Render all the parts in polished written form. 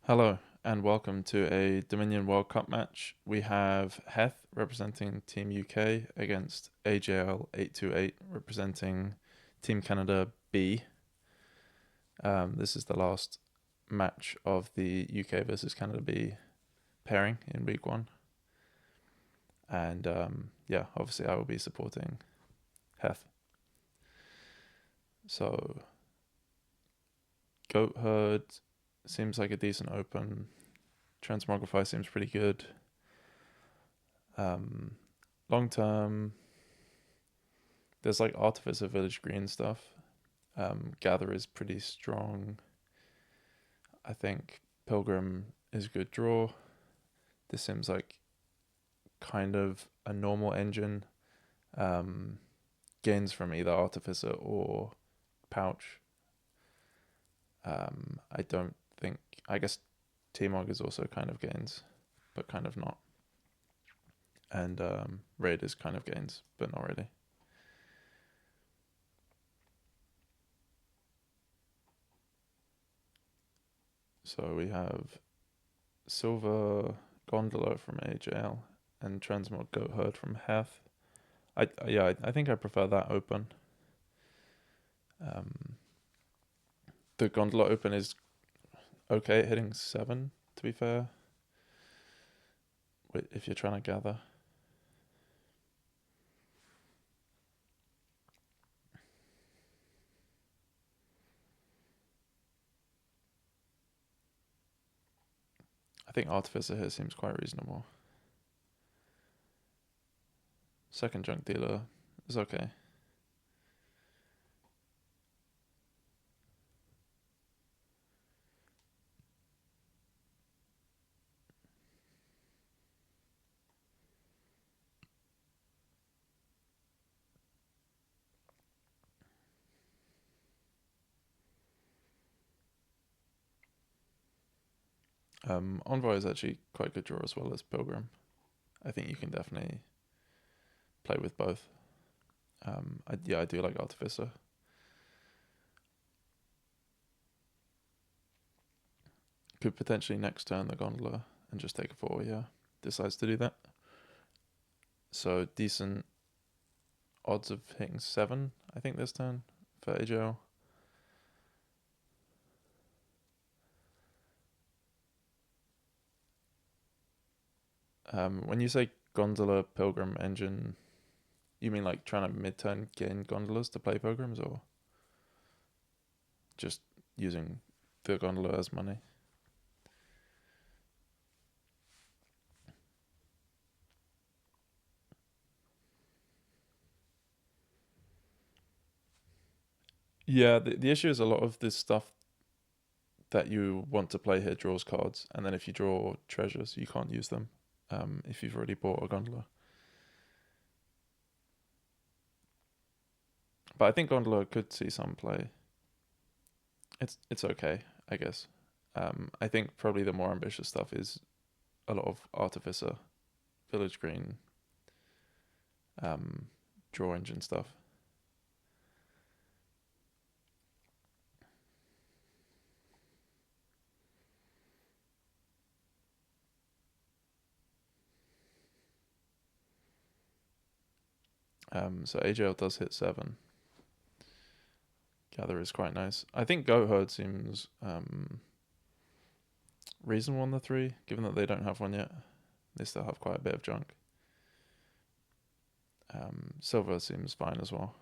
Hello and welcome to a Dominion World Cup match. We have Heth representing Team UK against AJL828 representing Team Canada B. This is the last match of the UK versus Canada B pairing in week one. And yeah, obviously I will be supporting Heth. So, Goat Herd seems like a decent open. Transmogrify seems pretty good. Long term, there's like Artificer Village Green stuff. Gather is pretty strong. I think Pilgrim is a good draw. This seems like kind of a normal engine. Gains from either Artificer or Pouch. I don't think. I guess T-Mog is also kind of gains, but kind of not. And Raid is kind of gains, but not really. So we have Silver Gondola from AJL and Transmog Goat Herd from Heth. I think I prefer that open. The Gondola open is okay, hitting 7 to be fair. If you're trying to gather. I think Artificer here seems quite reasonable. Second Junk Dealer is okay. Envoy is actually quite a good draw as well as Pilgrim. I think you can definitely play with both. I do like Artificer. Could potentially next turn the Gondola and just take a 4, yeah. Decides to do that. So decent odds of hitting 7, I think, this turn for AJL. When you say Gondola Pilgrim engine, you mean like trying to mid-turn gain Gondolas to play Pilgrims, or just using the Gondola as money? Yeah, the issue is a lot of this stuff that you want to play here draws cards, and then if you draw treasures, you can't use them if you've already bought a Gondola. But I think Gondola could see some play. It's okay, I guess. I think probably the more ambitious stuff is a lot of Artificer, Village Green, draw engine stuff. So AJL does hit 7. Gather is quite nice. I think Goat Herd seems reasonable on the 3, given that they don't have one yet. They still have quite a bit of junk. Silver seems fine as well.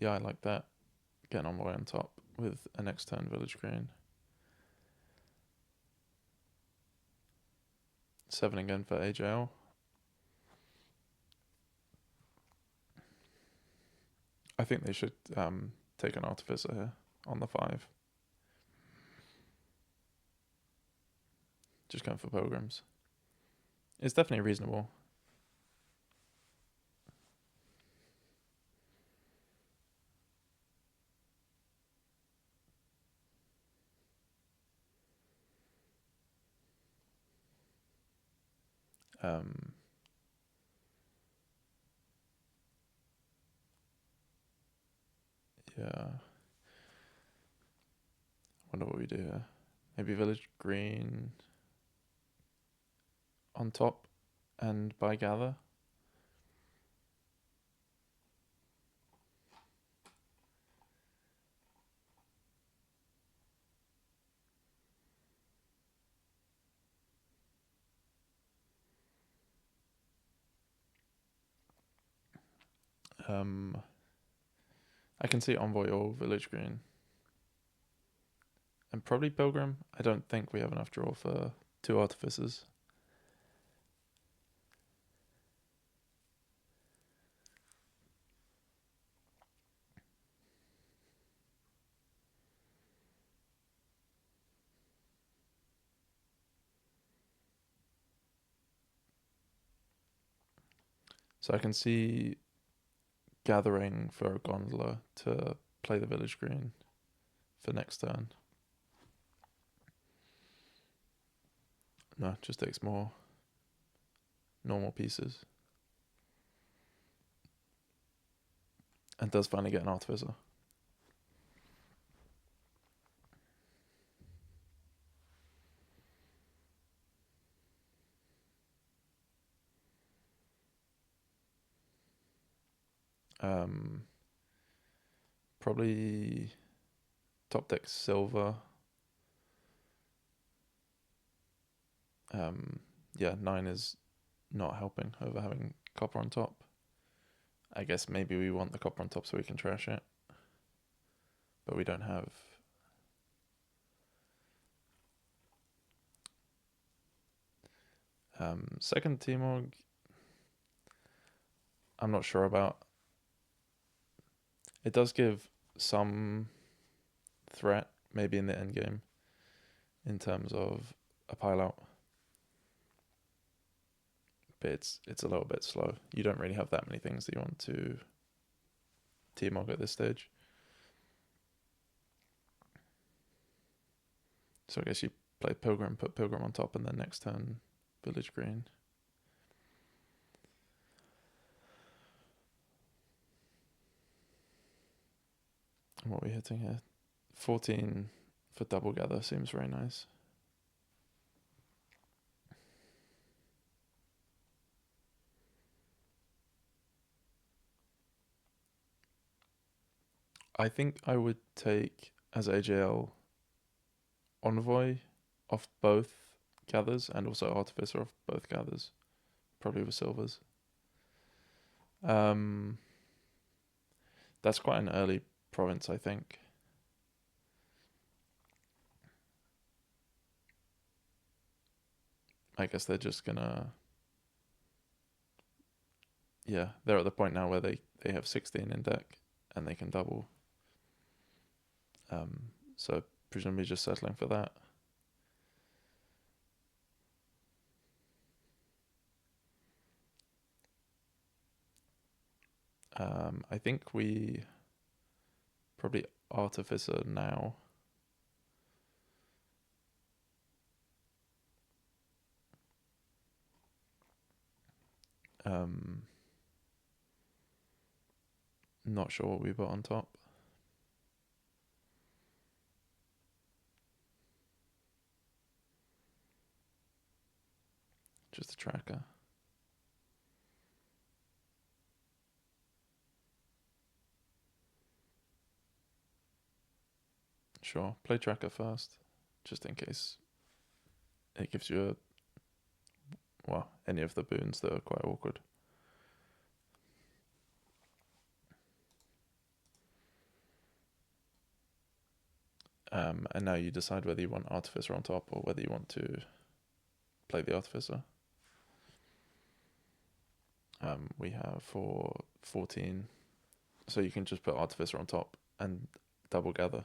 Yeah, I like that. Getting on my way on top with a next turn Village Green. 7 again for AJL. I think they should take an Artificer here on the 5. Just going for Pilgrims. It's definitely reasonable. Um, yeah. Wonder what we do here. Maybe village green on top and by gather. I can see envoy or village green. And probably pilgrim. I don't think we have enough draw for 2 artificers. So I can see gathering for a gondola to play the village green for next turn. No, just takes more normal pieces. And does finally get an artificer. Probably top deck silver. Yeah, 9 is not helping over having copper on top. I guess maybe we want the copper on top so we can trash it. But we don't have... second Timog, I'm not sure about. It does give some threat, maybe in the end game, in terms of a pile out. But it's a little bit slow. You don't really have that many things that you want to Timog at this stage. So I guess you play Pilgrim, put Pilgrim on top, and then next turn, Village Green. And what are we hitting here? 14 for double gather seems very nice. I think I would take as AJL Envoy off both gathers and also Artificer off both gathers, probably with silvers. That's quite an early province, I think. I guess they're just gonna... Yeah, they're at the point now where they have 16 in deck and they can double. So presumably just settling for that. I think we probably Artificer now. Not sure what we put on top. Just a tracker. Sure, play tracker first, just in case it gives you any of the boons that are quite awkward. And now you decide whether you want Artificer on top or whether you want to play the Artificer. We have for 14, so you can just put Artificer on top and double gather.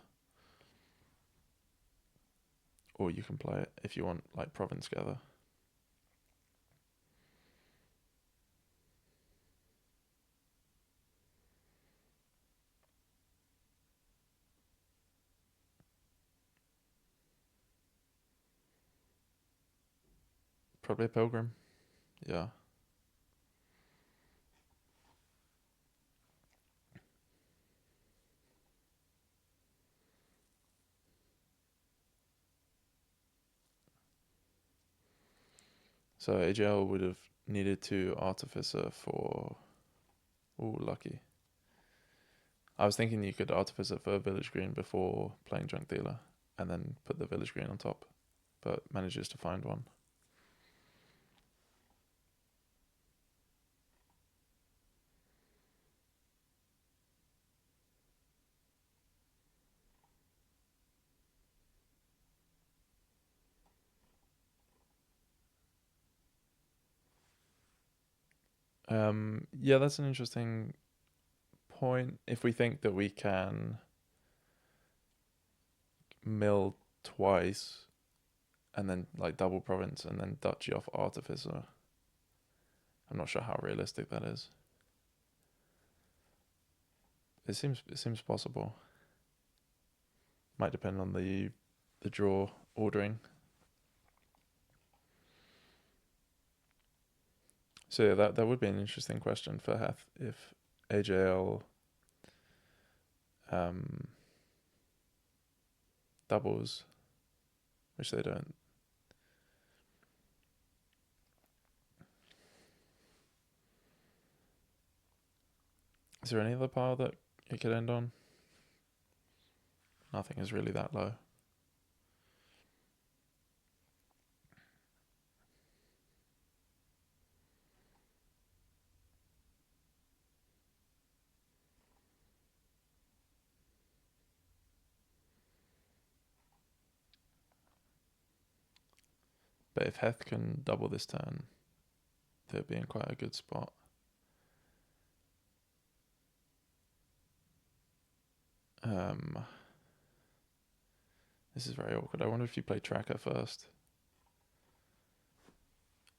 Or you can play it if you want, like Province Gather. Probably a Pilgrim. Yeah. So AJL would have needed to Artificer for... Ooh, lucky. I was thinking you could Artificer for Village Green before playing Junk Dealer, and then put the Village Green on top, but manages to find one. Yeah, that's an interesting point. If we think that we can mill twice and then like double province and then duchy off Artificer, I'm not sure how realistic that is. It seems possible. Might depend on the draw ordering. So yeah, that would be an interesting question for heth if AJL doubles, which they don't. Is there any other pile that it could end on? Nothing is really that low. But if heth can double this turn, they'll be in quite a good spot. This is very awkward. I wonder if you play Tracker first,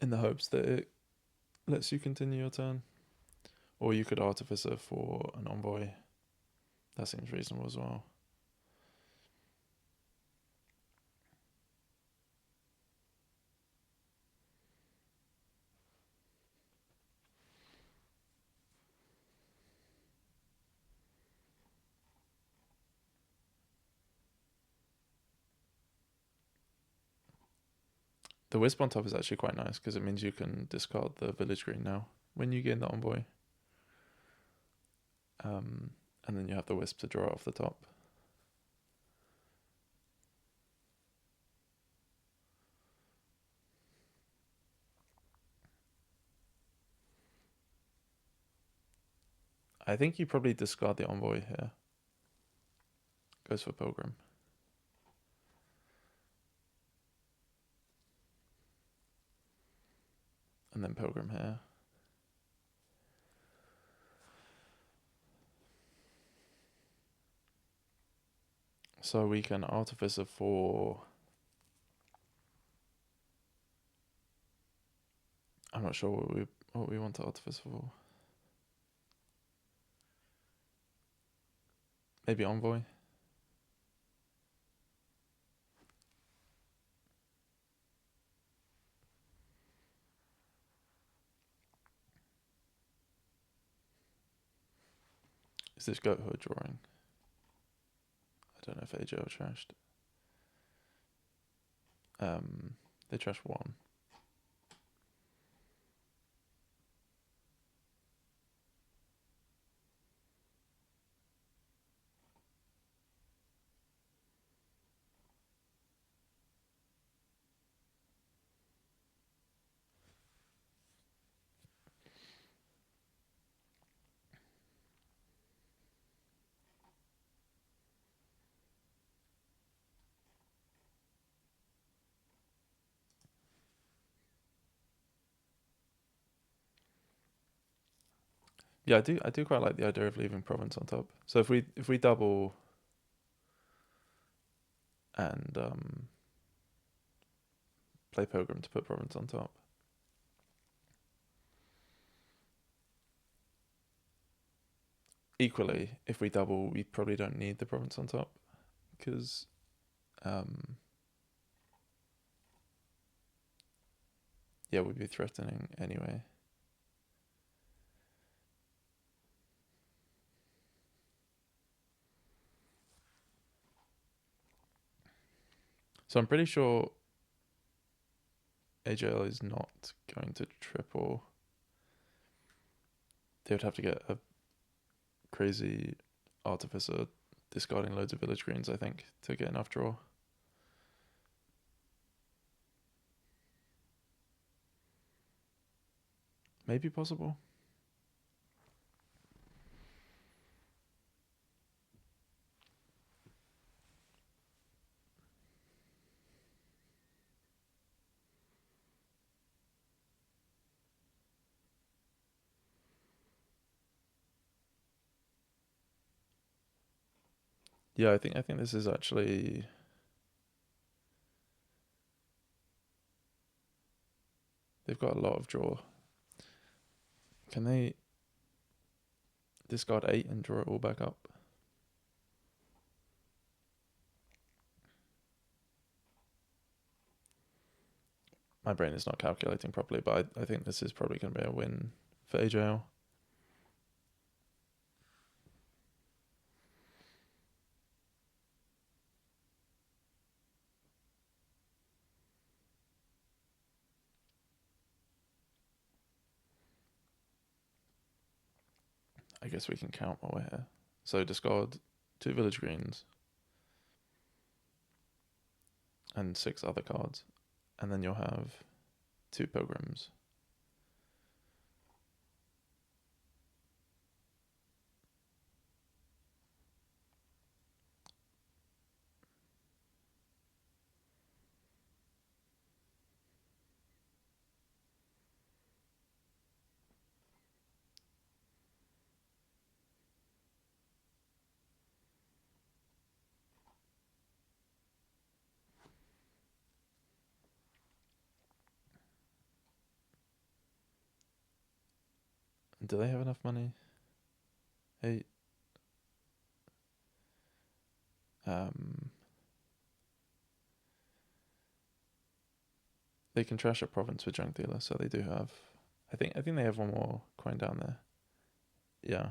in the hopes that it lets you continue your turn. Or you could Artificer for an Envoy. That seems reasonable as well. The Wisp on top is actually quite nice because it means you can discard the Village Green now when you gain the Envoy. And then you have the Wisp to draw off the top. I think you probably discard the Envoy here. Goes for Pilgrim. And then Pilgrim here. So we can Artificer for... I'm not sure what we want to Artificer for. Maybe Envoy. Is this Goat Hood drawing? I don't know if AJL trashed. They trashed one. Yeah, I do quite like the idea of leaving Province on top. So if we double and play Pilgrim to put Province on top. Equally, if we double, we probably don't need the Province on top because yeah, we'd be threatening anyway. So I'm pretty sure AJL is not going to triple. They would have to get a crazy artificer discarding loads of village greens, I think, to get enough draw. Maybe possible. Yeah, I think this is actually. They've got a lot of draw. Can they discard 8 and draw it all back up? My brain is not calculating properly, but I think this is probably going to be a win for AJL. I guess we can count while we're here. So discard 2 village greens and 6 other cards, and then you'll have 2 pilgrims. Do they have enough money? 8. They can trash a province with junk dealer, so they do have. I think they have one more coin down there. Yeah.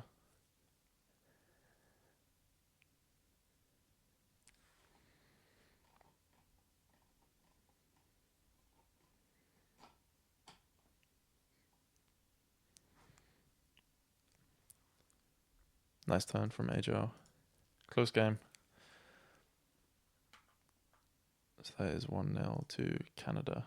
Nice turn from AJL. Close game. So that is 1-0 to Canada.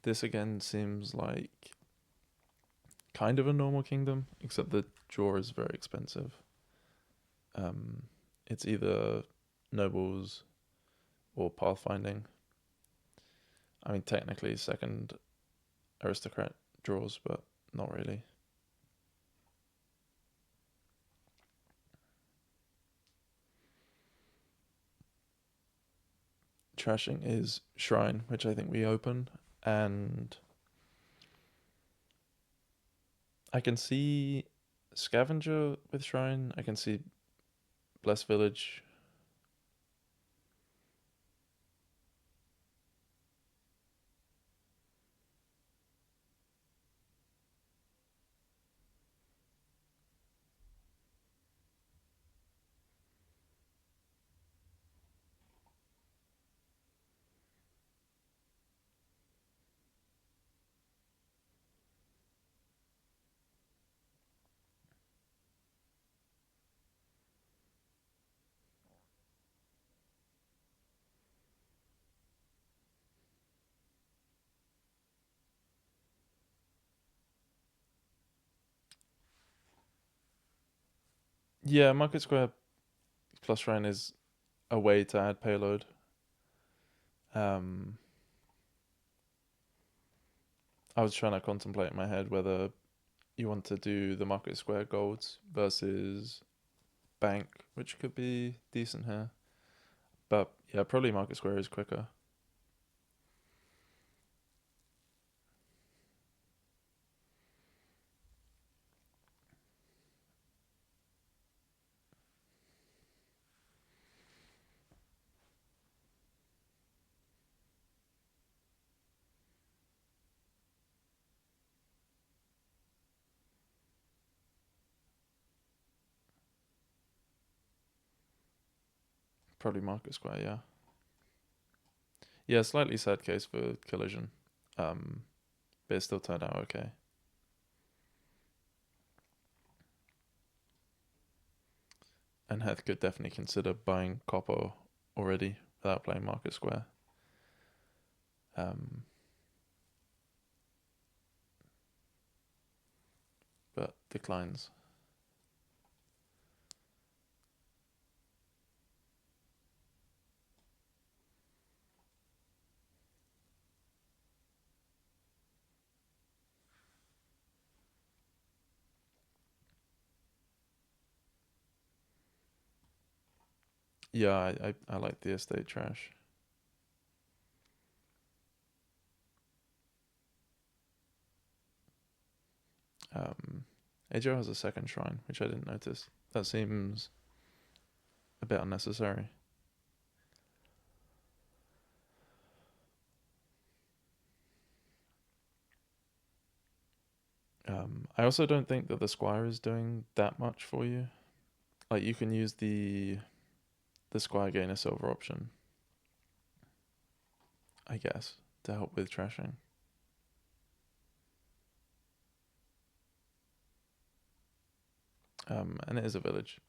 This again seems like kind of a normal kingdom, except the draw is very expensive. It's either nobles or pathfinding. I mean, technically second aristocrat draws, but not really. Trashing is shrine, which I think we open, and I can see scavenger with shrine. I can see blessed village. Yeah, market square plus shrine is a way to add payload. I was trying to contemplate in my head whether you want to do the market square golds versus bank, which could be decent here. But yeah, probably market square is quicker. Probably market square, yeah. Yeah, slightly sad case for collision. But it still turned out okay. And heth could definitely consider buying copper already without playing market square. But declines. Yeah, I like the estate trash. AJL has a second shrine, which I didn't notice. That seems a bit unnecessary. I also don't think that the squire is doing that much for you. Like you can use the squire gain a silver option, I guess, to help with trashing. And it is a village.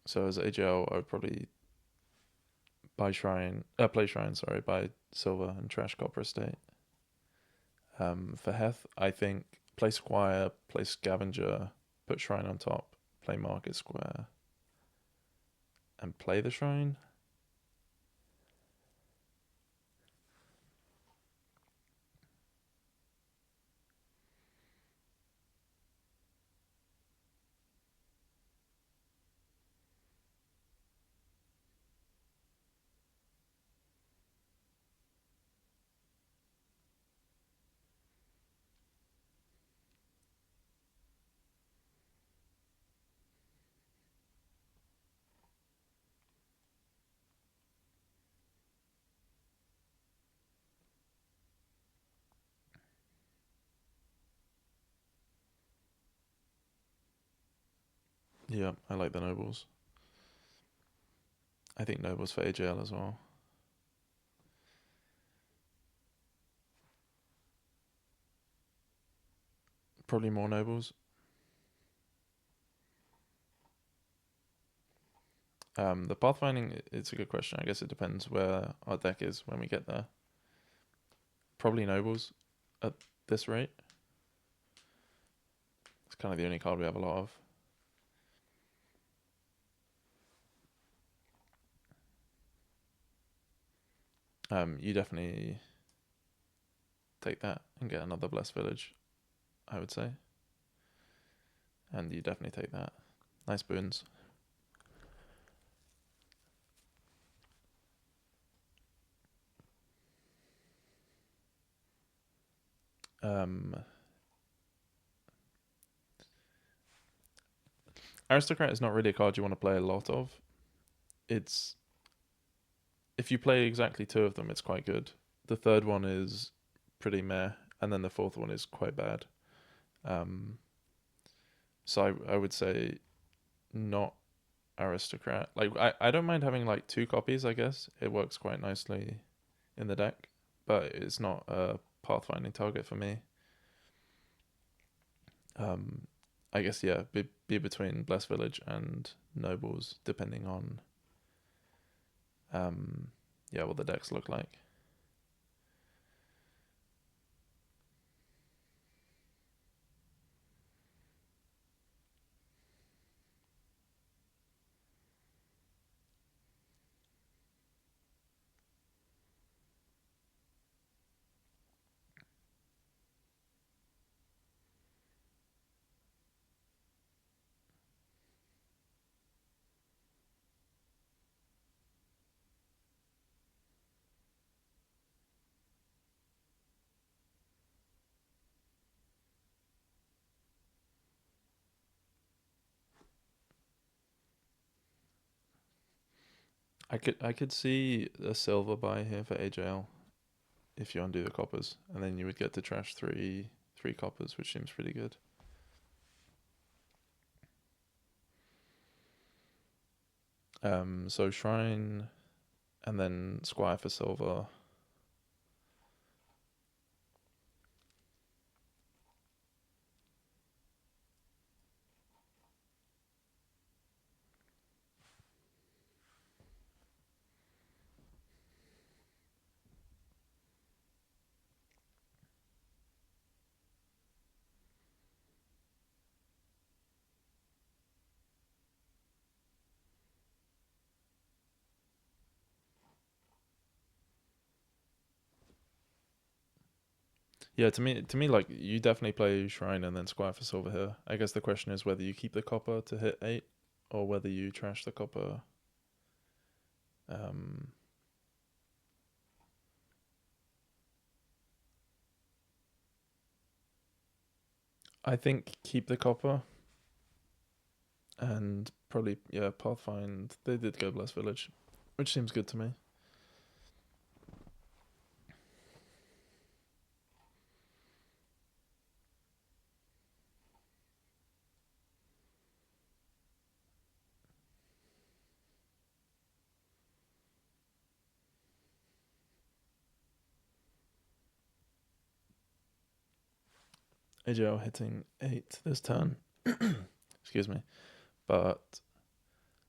So as AJL, I would probably play shrine, sorry, buy silver and trash copper estate. For heth, I think play squire, play scavenger, put shrine on top, play market square, and play the shrine. Yeah, I like the nobles. I think nobles for AJL as well. Probably more nobles. The pathfinding, it's a good question. I guess it depends where our deck is when we get there. Probably nobles at this rate. It's kind of the only card we have a lot of. You definitely take that and get another blessed village, I would say. And you definitely take that. Nice boons. Aristocrat is not really a card you want to play a lot of. It's if you play exactly two of them, it's quite good. The third one is pretty meh, and then the fourth one is quite bad. So I would say not aristocrat. Like I don't mind having like two copies. I guess it works quite nicely in the deck, but it's not a pathfinding target for me. I guess yeah, be between Blessed Village and Nobles, depending on yeah what the decks look like. I could see a silver buy here for AJL if you undo the coppers, and then you would get to trash three coppers, which seems pretty good. So shrine, and then squire for silver. Yeah, to me, like you definitely play shrine and then squire for silver here. I guess the question is whether you keep the copper to hit 8, or whether you trash the copper. Um, I think keep the copper, and probably Pathfind. They did go Blessed Village, which seems good to me. AJL hitting 8 this turn. Excuse me. But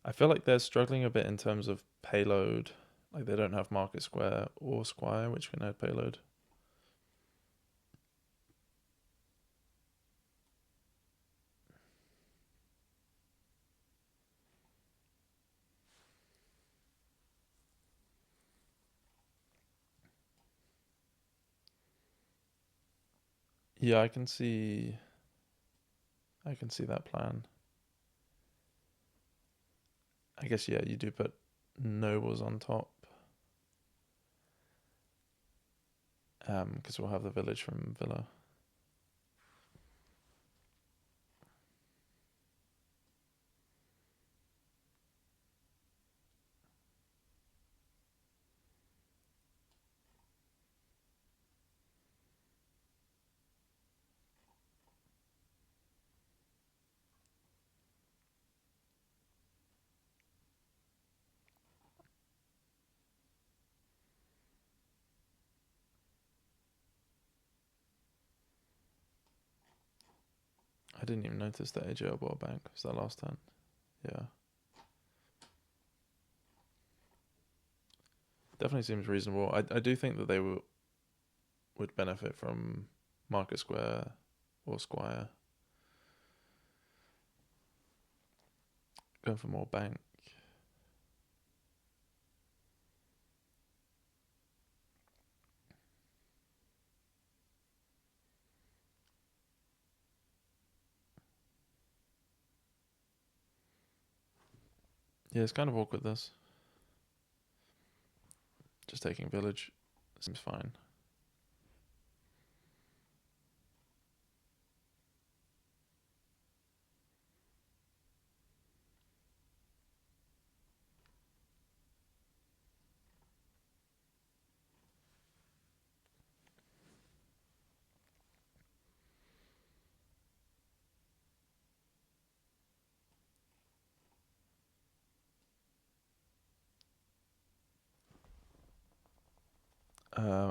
I feel like they're struggling a bit in terms of payload. Like they don't have Market Square or Squire, which can add payload. Yeah, I can see that plan. I guess you do put nobles on top. Because we'll have the village from Villa. I didn't even notice that AJL bought a bank. Was that last turn? Yeah. Definitely seems reasonable. I do think that they would benefit from Market Square or Squire. Going for more bank. Yeah, it's kind of awkward this. Just taking village seems fine.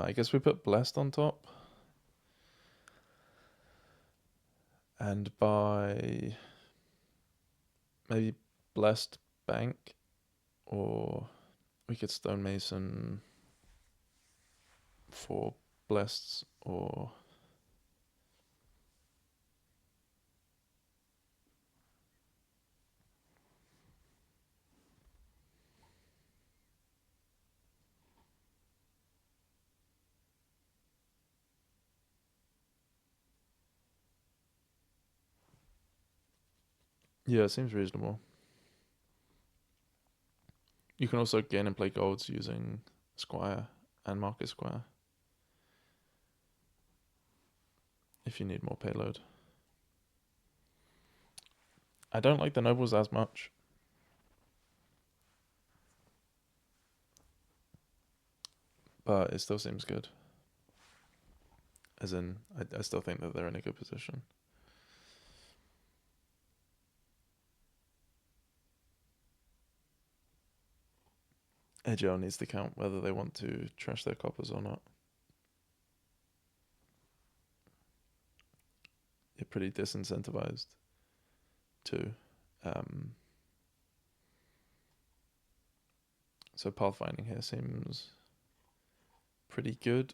I guess we put blessed on top, and by maybe blessed bank, or we could stonemason for blessed, or yeah, it seems reasonable. You can also gain and play golds using Squire and Market Square if you need more payload. I don't like the nobles as much. but it still seems good. As in, I still think that they're in a good position. AJL needs to count whether they want to trash their coppers or not. You're pretty disincentivized too. So pathfinding here seems pretty good.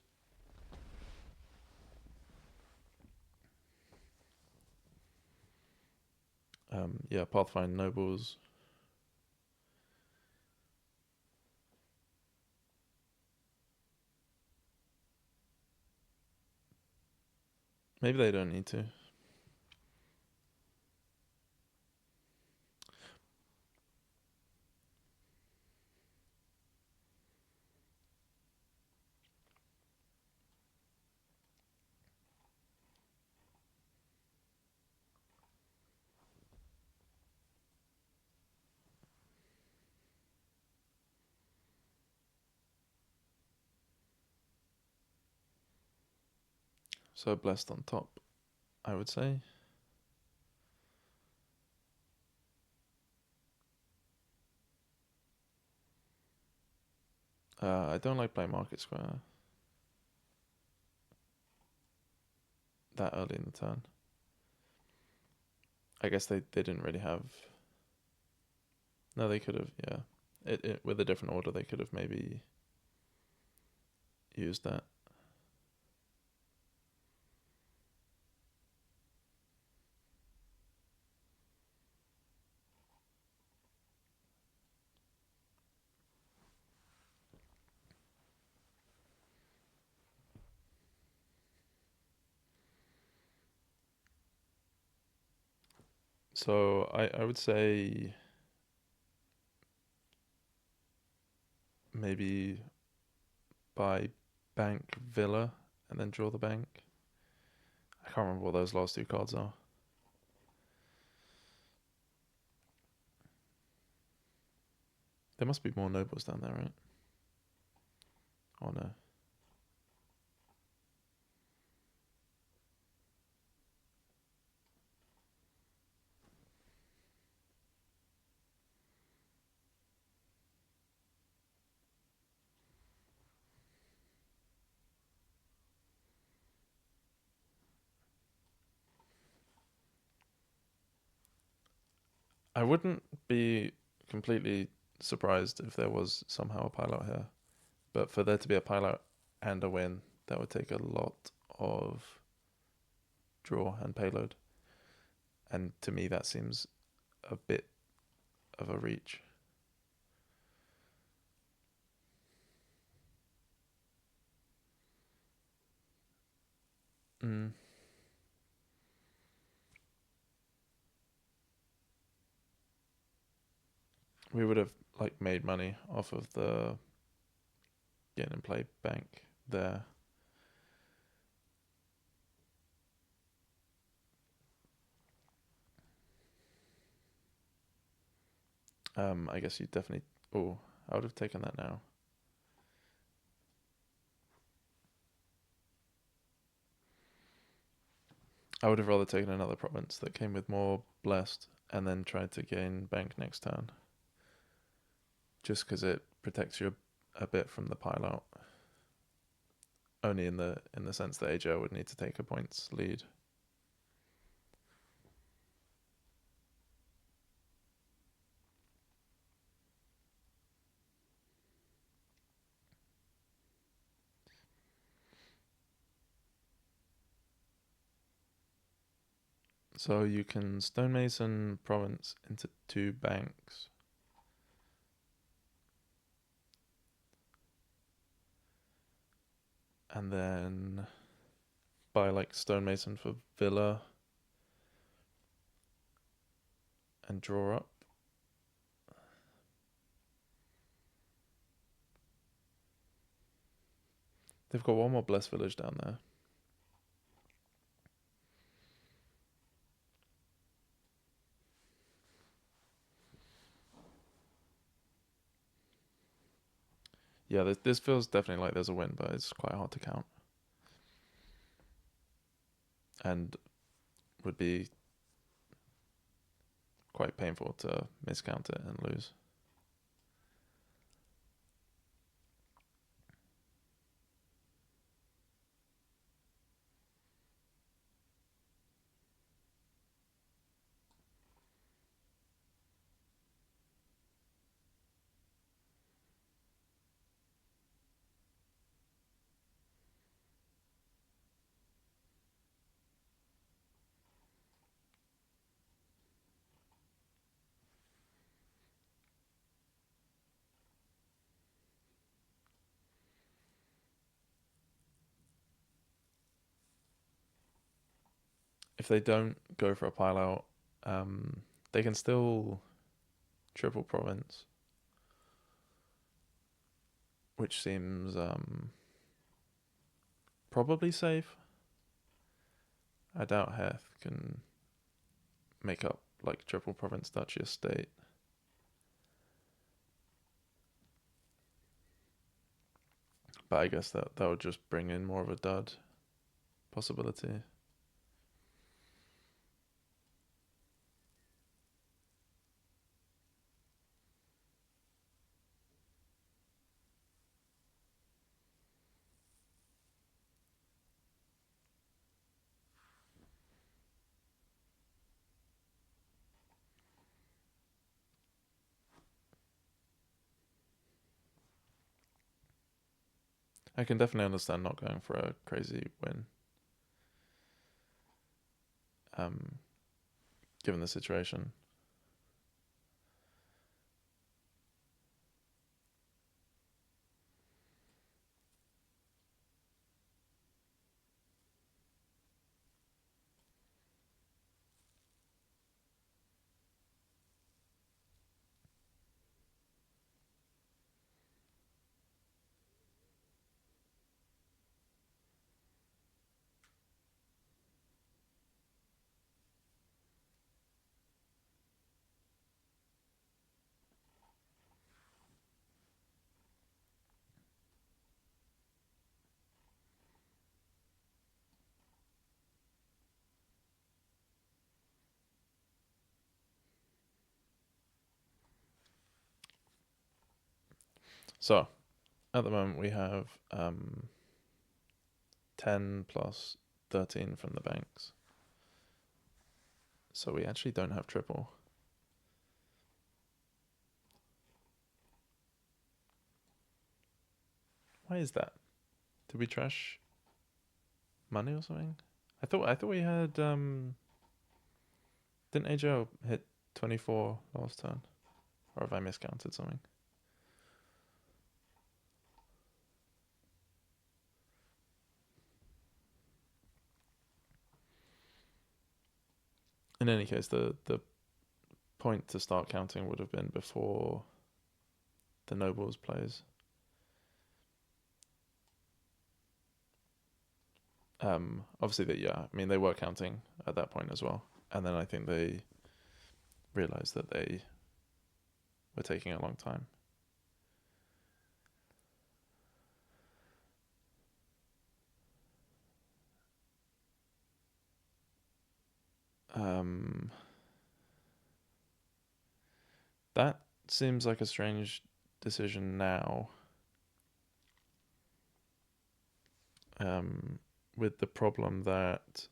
Yeah, pathfind nobles. Maybe they don't need to. So blessed on top, I would say. I don't like playing Market Square that early in the turn. I guess they didn't really have... No, they could have, yeah. It with a different order, they could have maybe used that. So I would say maybe buy Bank Villa and then draw the bank. I can't remember what those last two cards are. There must be more nobles down there, right? Oh no. I wouldn't be completely surprised if there was somehow a pilot here. But for there to be a pilot and a win, that would take a lot of draw and payload. And to me, that seems a bit of a reach. Mm. We would have like made money off of the get and play bank there. I guess you definitely... Oh, I would have taken that now. I would have rather taken another province that came with more blessed and then tried to gain bank next turn. Just because it protects you a bit from the pile out. Only in the sense that AJL would need to take a points lead. So you can stonemason province into 2 banks. And then buy like stonemason for villa and draw up. They've got one more blessed village down there. Yeah, this feels definitely like there's a win, but it's quite hard to count. And would be quite painful to miscount it and lose. If they don't go for a pile out, they can still triple province, which seems probably safe. I doubt heth can make up like triple province duchy estate. But I guess that would just bring in more of a dud possibility. I can definitely understand not going for a crazy win, given the situation. So at the moment we have 10 plus 13 from the banks. So we actually don't have triple. Why is that? Did we trash money or something? I thought we had didn't AJL hit 24 last turn? Or have I miscounted something? In any case, the point to start counting would have been before the nobles plays. Obviously I mean they were counting at that point as well, and then I think they realized that they were taking a long time. That seems like a strange decision now. With the problem that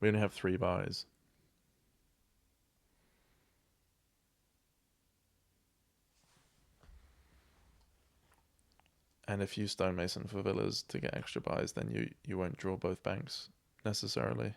we only have 3 buys. And if you stonemason for villas to get extra buys, then you won't draw both banks necessarily.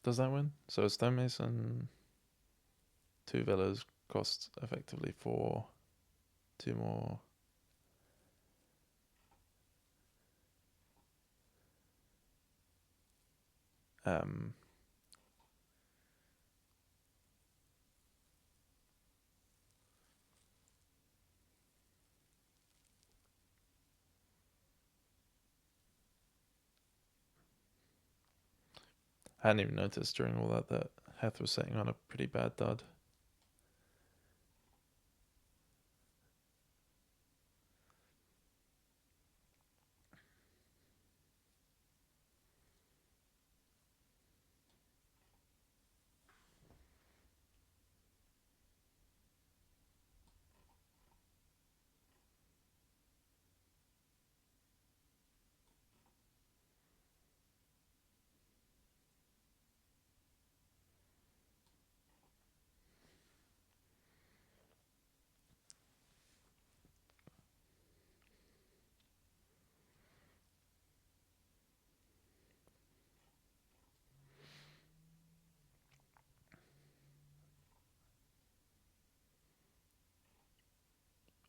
Does that win? So a stonemason, 2 villas cost effectively 4, 2 more. I hadn't even noticed during all that Heth was sitting on a pretty bad dud.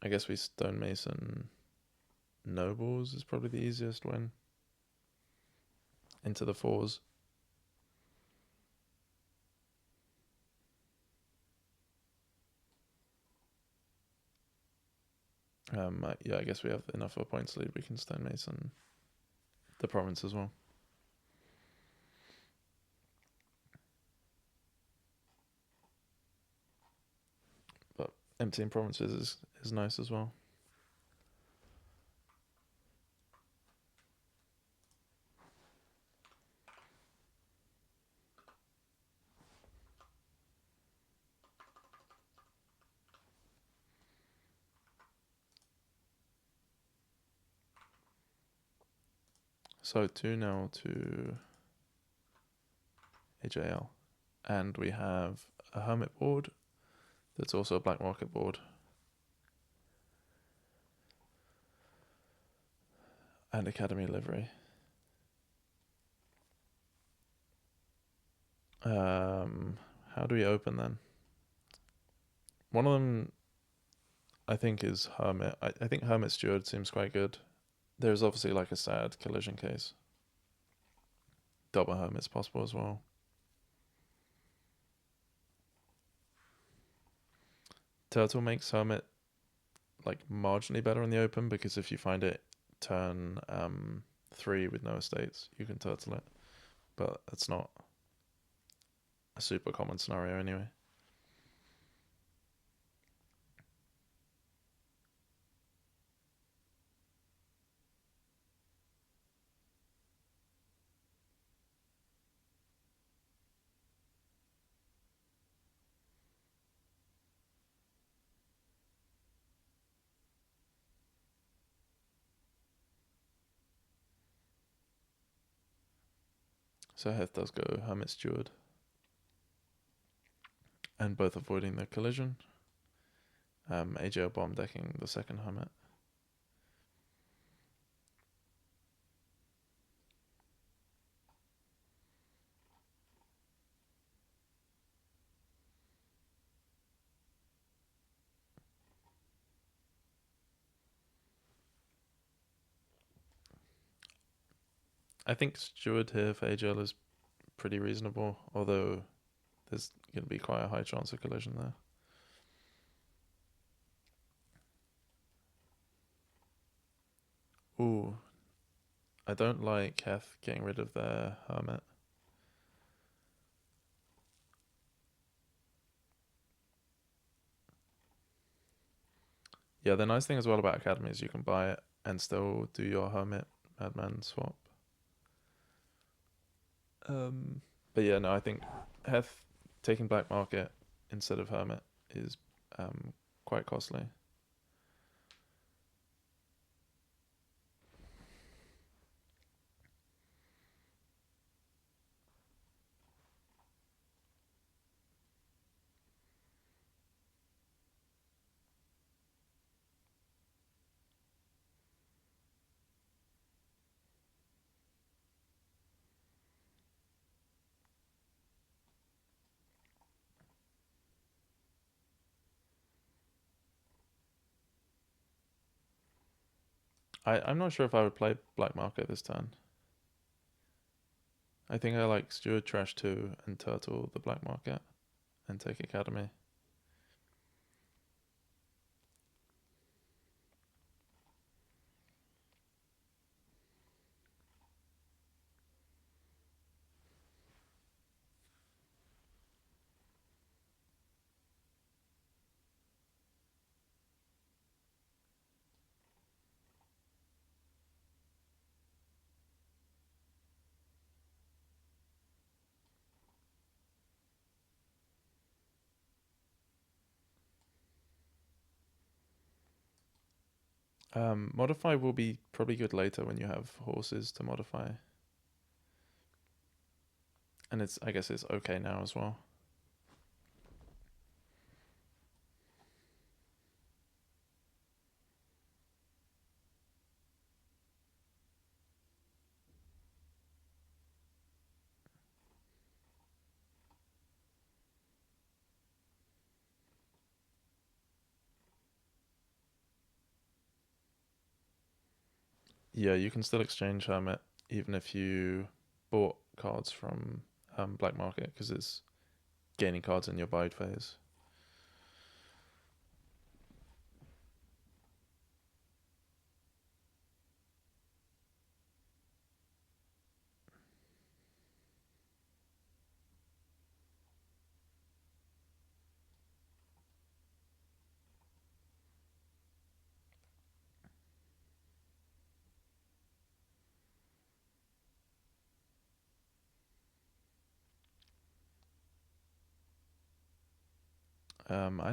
I guess we stonemason nobles is probably the easiest win. Into the 4s. Yeah, I guess we have enough of a points lead. We can stonemason the province as well. But emptying provinces is nice as well. So 2-0 to AJL. And we have a hermit board that's also a black market board. And academy livery. How do we open then? One of them I think is hermit. I think hermit steward seems quite good. There's obviously like a sad collision case. Double hermit's possible as well. Turtle makes hermit like marginally better in the open, because if you find it turn 3 with no estates, you can turtle it. But that's not a super common scenario anyway. So heth does go hermit steward. And both avoiding the collision. AJL bomb decking the second hermit. I think steward here for AJL is pretty reasonable, although there's going to be quite a high chance of collision there. Ooh, I don't like heth getting rid of their hermit. Yeah, the nice thing as well about Academy is you can buy it and still do your hermit Madman swap. But yeah, no, I think heth taking black market instead of hermit is quite costly. I'm not sure if I would play Black Market this turn. I think I like Steward Trash 2 and Turtle the Black Market and take Academy. Modify will be probably good later when you have horses to modify. And I guess it's okay now as well. Yeah, you can still exchange Hermit even if you bought cards from Black Market because it's gaining cards in your bide phase.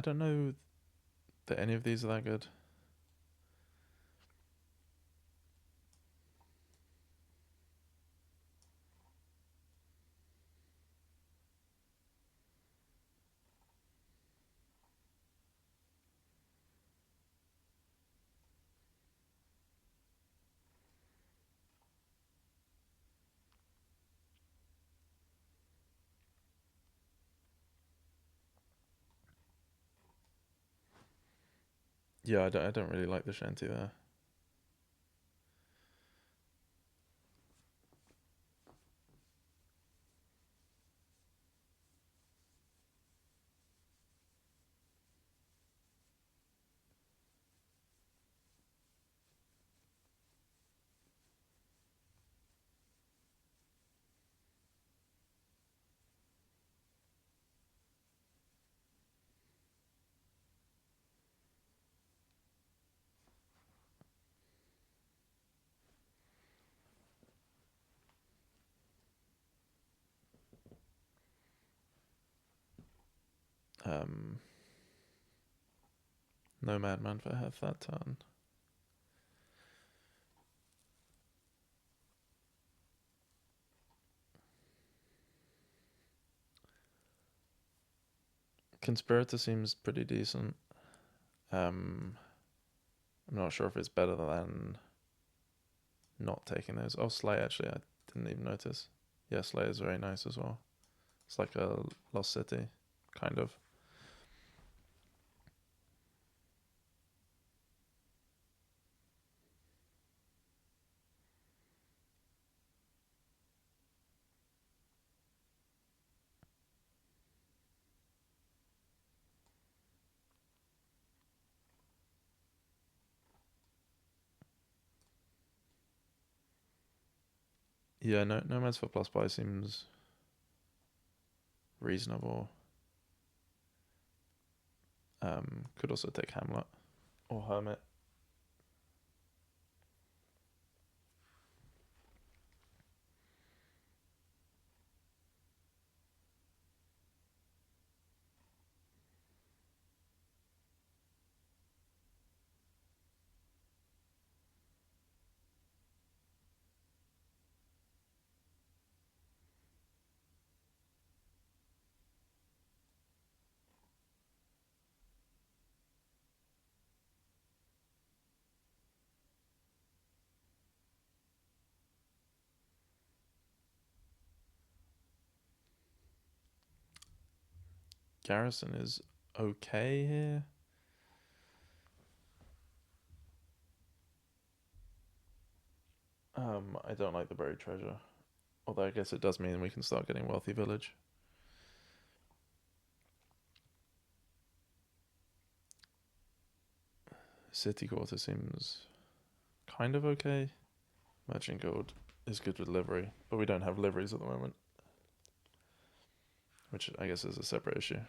I don't know that any of these are that good. Yeah, I don't really like the Shanty there. Um, no Madman for Heth that turn. Conspirator seems pretty decent. I'm not sure if it's better than not taking those. Oh, Slay, actually, I didn't even notice. Yeah, Slay is very nice as well. It's like a Lost City, kind of. Yeah, no Nomads for plus buy seems reasonable. Could also take Hamlet or Hermit. Garrison is okay here. I don't like the buried treasure. Although I guess it does mean we can start getting wealthy village. City quarter seems kind of okay. Merchant guild is good with livery, but we don't have liveries at the moment, which I guess is a separate issue.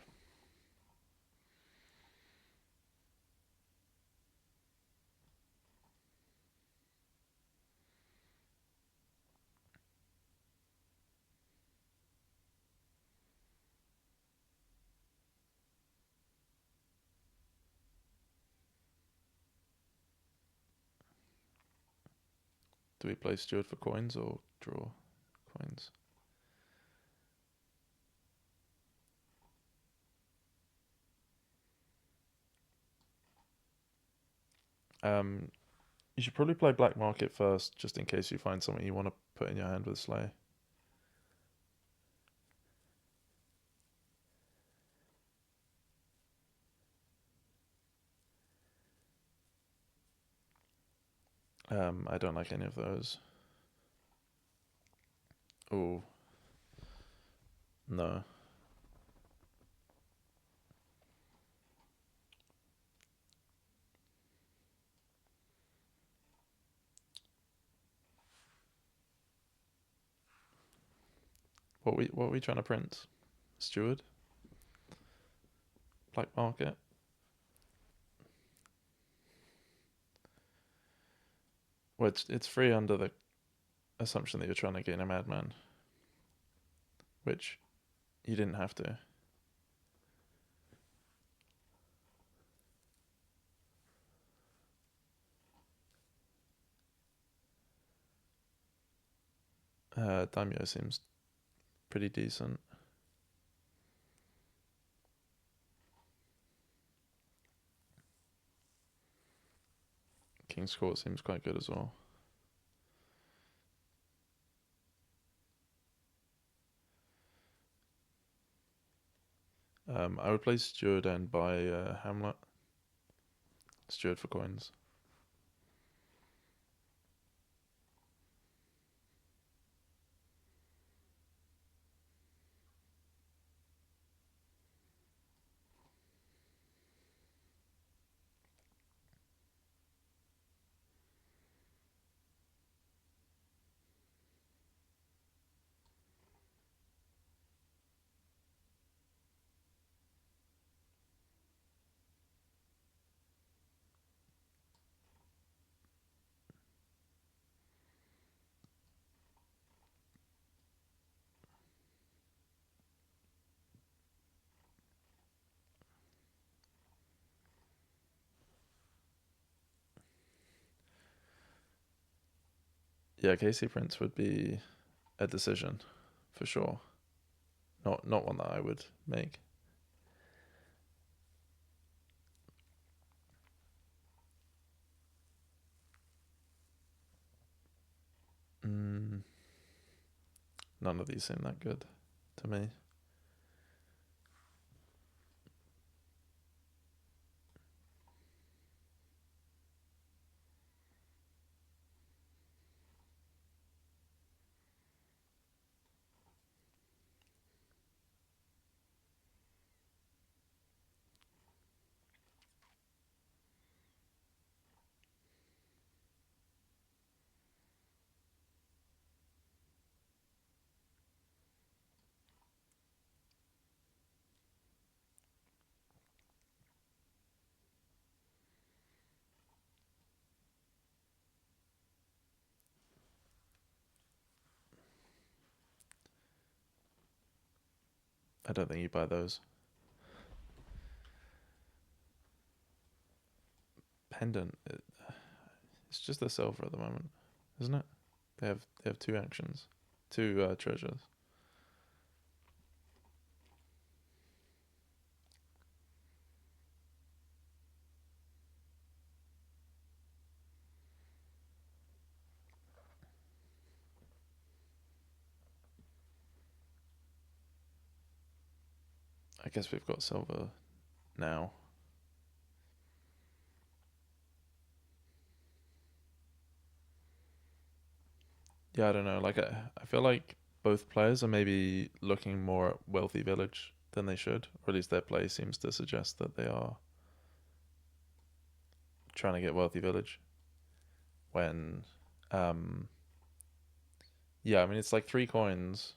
Do we play steward for coins or draw coins? You should probably play black market first, just in case you find something you want to put in your hand with Slay. I don't like any of those. Oh, no. What are we trying to print? Steward? Black market? Well, it's free under the assumption that you're trying to gain a Madman, which you didn't have to. Daimyo seems pretty decent. King's Court seems quite good as well. I would play Steward and buy Hamlet. Steward for coins. Yeah, KC Prince would be a decision, for sure. Not one that I would make. None of these seem that good to me. I don't think you buy those. Pendant, it's just a silver at the moment, isn't it? They have two actions, two treasures. I guess we've got silver now. Yeah, I don't know. Like I feel like both players are maybe looking more at Wealthy Village than they should, or at least their play seems to suggest that they are trying to get Wealthy Village. When, um, yeah, I mean it's like 3 coins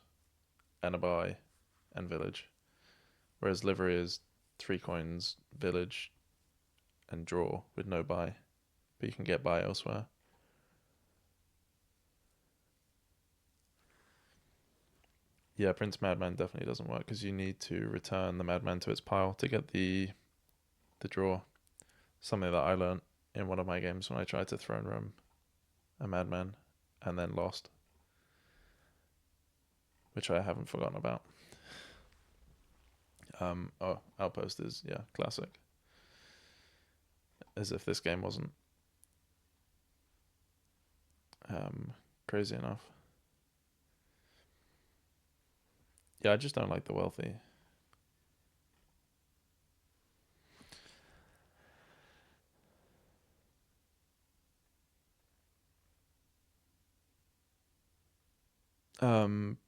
and a buy and village, whereas Livery is 3 coins, village, and draw with no buy, but you can get buy elsewhere. Yeah, Prince Madman definitely doesn't work because you need to return the Madman to its pile to get the draw. Something that I learned in one of my games when I tried to throne room a Madman and then lost, which I haven't forgotten about. Oh, Outpost is, yeah, classic. As if this game wasn't um, crazy enough. Yeah, I just don't like the Wealthy. Um,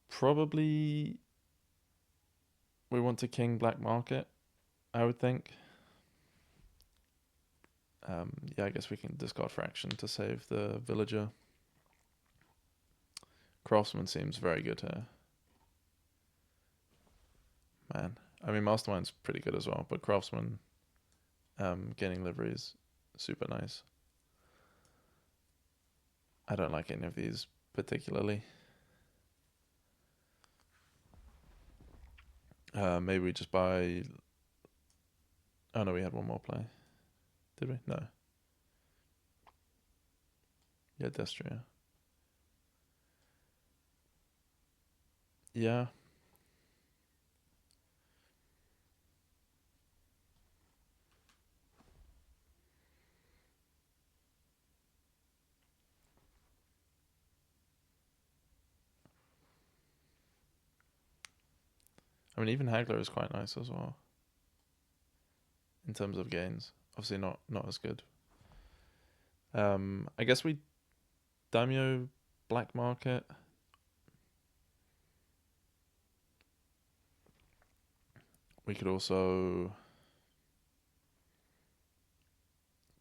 Probably we want to king black market, I would think. Yeah, I guess we can discard fraction to save the villager. Craftsman seems very good here. Man, I mean Mastermind's pretty good as well, but Craftsman gaining livery is super nice. I don't like any of these particularly. Maybe we just buy. Oh no, we had one more play. Did we? No. Yeah, Destria. Yeah. I mean, even Hagler is quite nice as well in terms of gains. Obviously, not as good. I guess we daimyo black market. We could also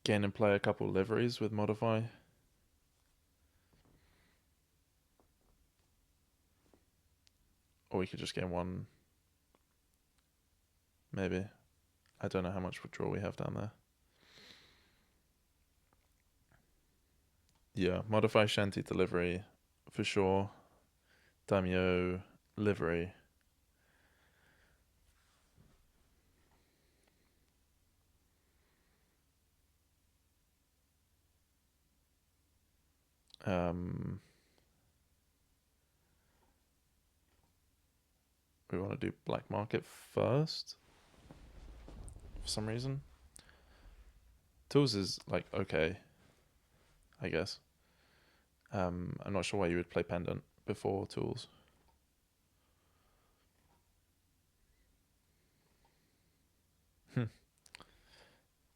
gain and play a couple liveries with modify. Or we could just gain one. Maybe. I don't know how much withdrawal we have down there. Yeah, modify shanty delivery for sure. Daimyo livery. We want to do black market first for some reason. Tools is like okay, I guess. I'm not sure why you would play pendant before tools.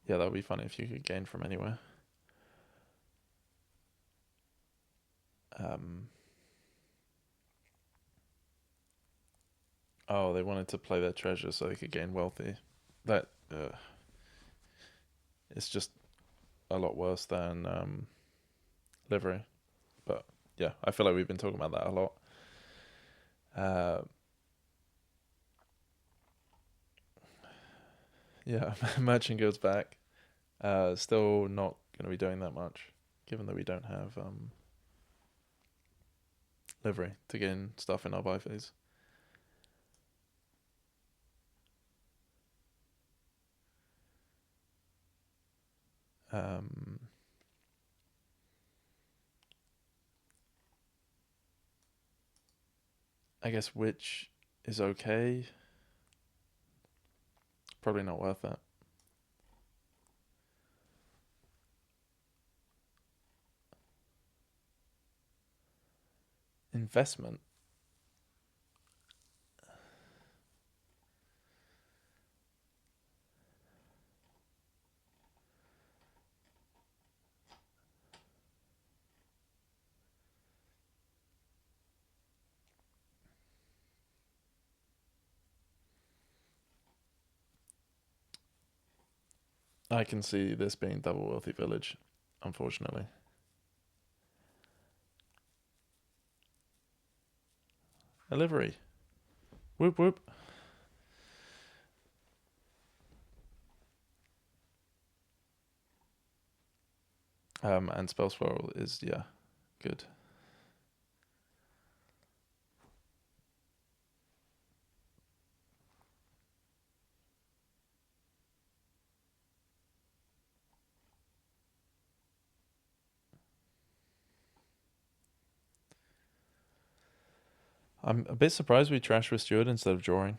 Yeah, that would be funny if you could gain from anywhere. Um, oh, they wanted to play their treasure so they could gain wealthy. That it's just a lot worse than livery. But yeah, I feel like we've been talking about that a lot. Yeah, Merchant goes back. Still not going to be doing that much, given that we don't have livery to gain stuff in our buy phase. Um, I guess which is okay. Probably not worth it. Investment. I can see this being double wealthy village, unfortunately. A livery. Whoop whoop. And spell swirl is, yeah, good. I'm a bit surprised we trashed with Steward instead of drawing.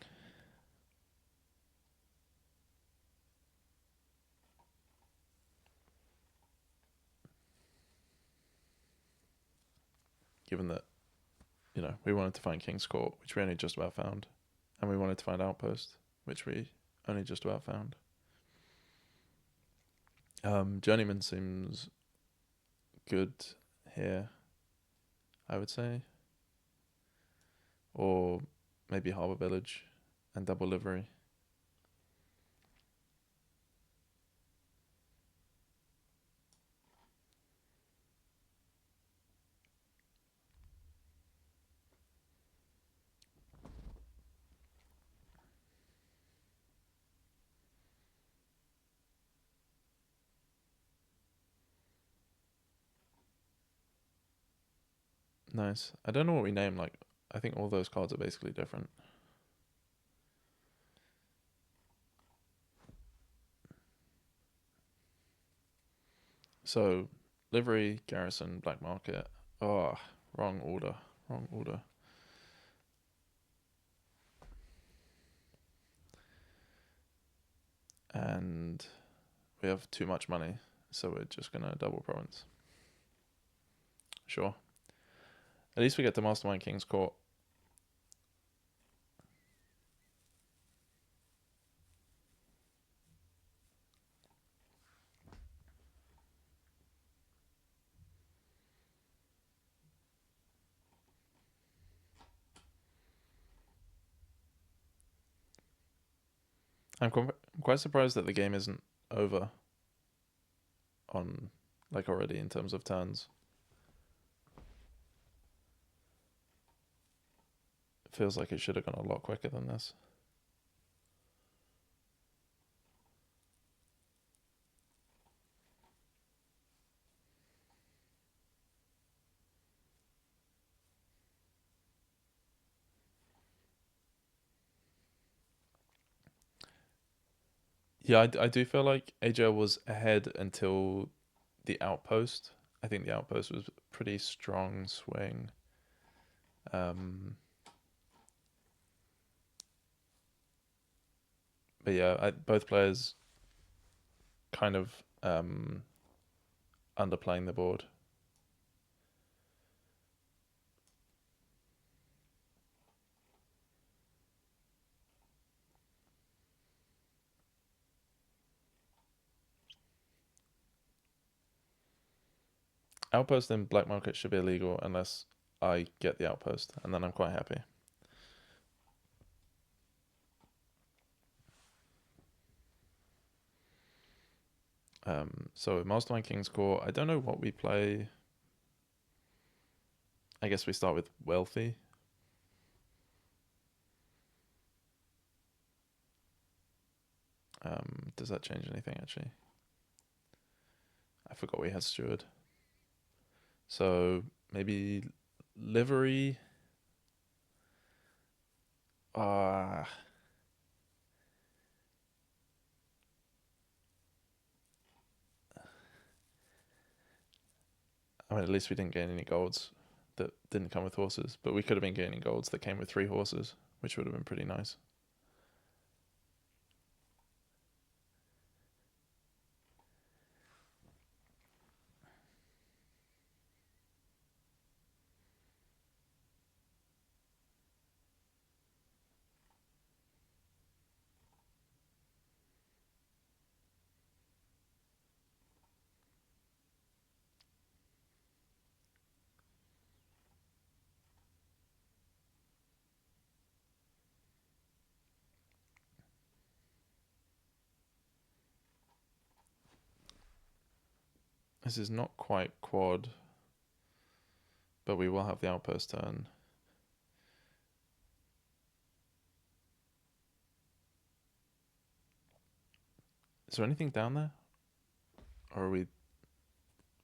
Given that, we wanted to find King's Court, which we only just about found. And we wanted to find Outpost, which we only just about found. Journeyman seems good here, I would say. Or maybe Harbour Village and double livery. Nice. I don't know what we name. Like, I think all those cards are basically different. So, livery, garrison, black market. Oh, wrong order. Wrong order. And we have too much money, so we're just gonna double province. Sure. At least we get to mastermind King's Court. I'm quite surprised that the game isn't over on, like, already in terms of turns. It feels like it should have gone a lot quicker than this. Yeah, I do feel like AJL was ahead until the outpost. I think the outpost was a pretty strong swing. But yeah, both players kind of underplaying the board. Outpost in black market should be illegal unless I get the outpost, and then I'm quite happy. So Mastermind King's Court, I don't know what we play. I guess we start with Wealthy. Does that change anything, actually? I forgot we had Steward. So maybe Livery. I mean, at least we didn't gain any golds that didn't come with horses, but we could have been gaining golds that came with 3 horses, which would have been pretty nice. This is not quite quad, but we will have the outpost turn. Is there anything down there? Or are we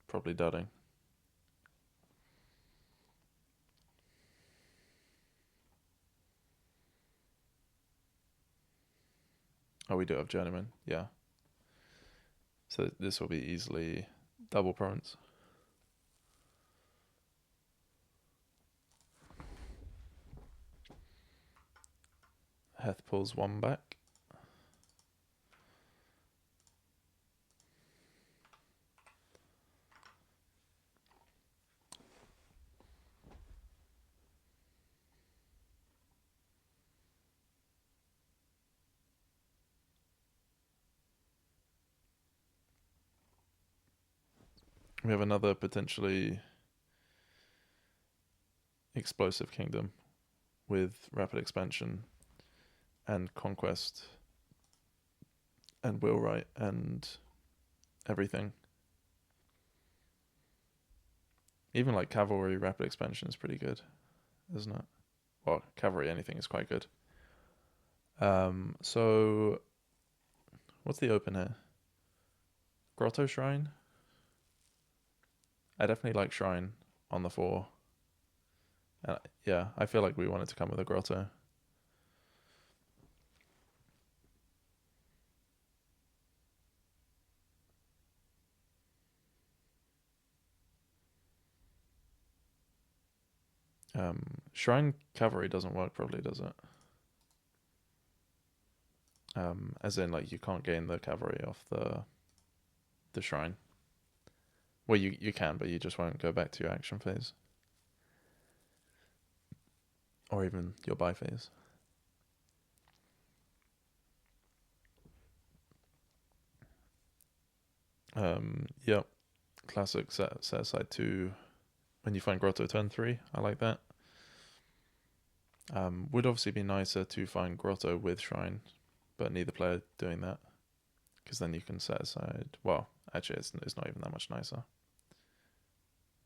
probably dudding? Oh, we do have journeyman, yeah. So this will be easily double province. Heth pulls one back. We have another potentially explosive kingdom with rapid expansion and conquest and wheelwright and everything. Even like cavalry rapid expansion is pretty good, isn't it? Well, cavalry anything is quite good. So what's the open here? Grotto Shrine? I definitely like Shrine on the 4. Yeah, I feel like we wanted to come with a Grotto. Shrine Cavalry doesn't work probably, does it? As in, like, you can't gain the cavalry off the shrine. Well, you can, but you just won't go back to your action phase. Or even your buy phase. Yep. Classic set aside 2 when you find Grotto turn 3. I like that. Would obviously be nicer to find Grotto with Shrine, but neither player doing that. Because then you can set aside... Well, actually, it's not even that much nicer.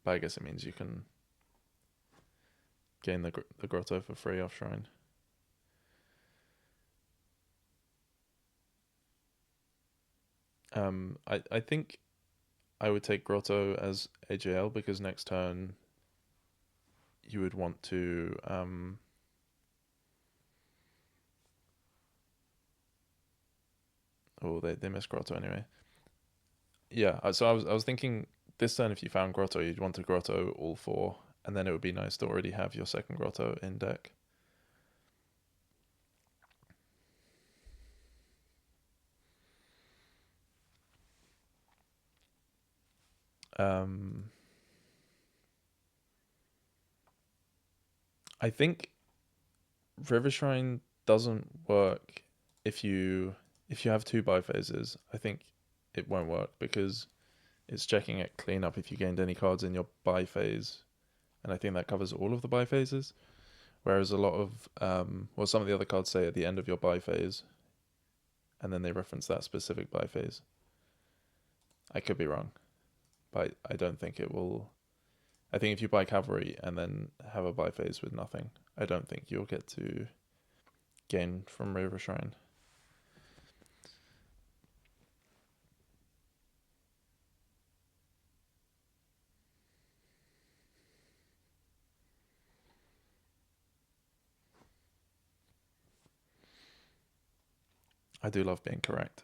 But I guess it means you can gain the Grotto for free off Shrine. I think I would take Grotto as AJL because next turn you would want to... Oh, they missed Grotto anyway. Yeah, so I was thinking this turn if you found Grotto, you'd want to Grotto all 4, and then it would be nice to already have your second Grotto in deck. I think River Shrine doesn't work if you have 2 buy phases. I think it won't work because it's checking at cleanup if you gained any cards in your buy phase, and I think that covers all of the buy phases. Whereas a lot of some of the other cards say at the end of your buy phase, and then they reference that specific buy phase. I could be wrong, but I don't think it will. I think if you buy cavalry and then have a buy phase with nothing, I don't think you'll get to gain from River Shrine. I do love being correct.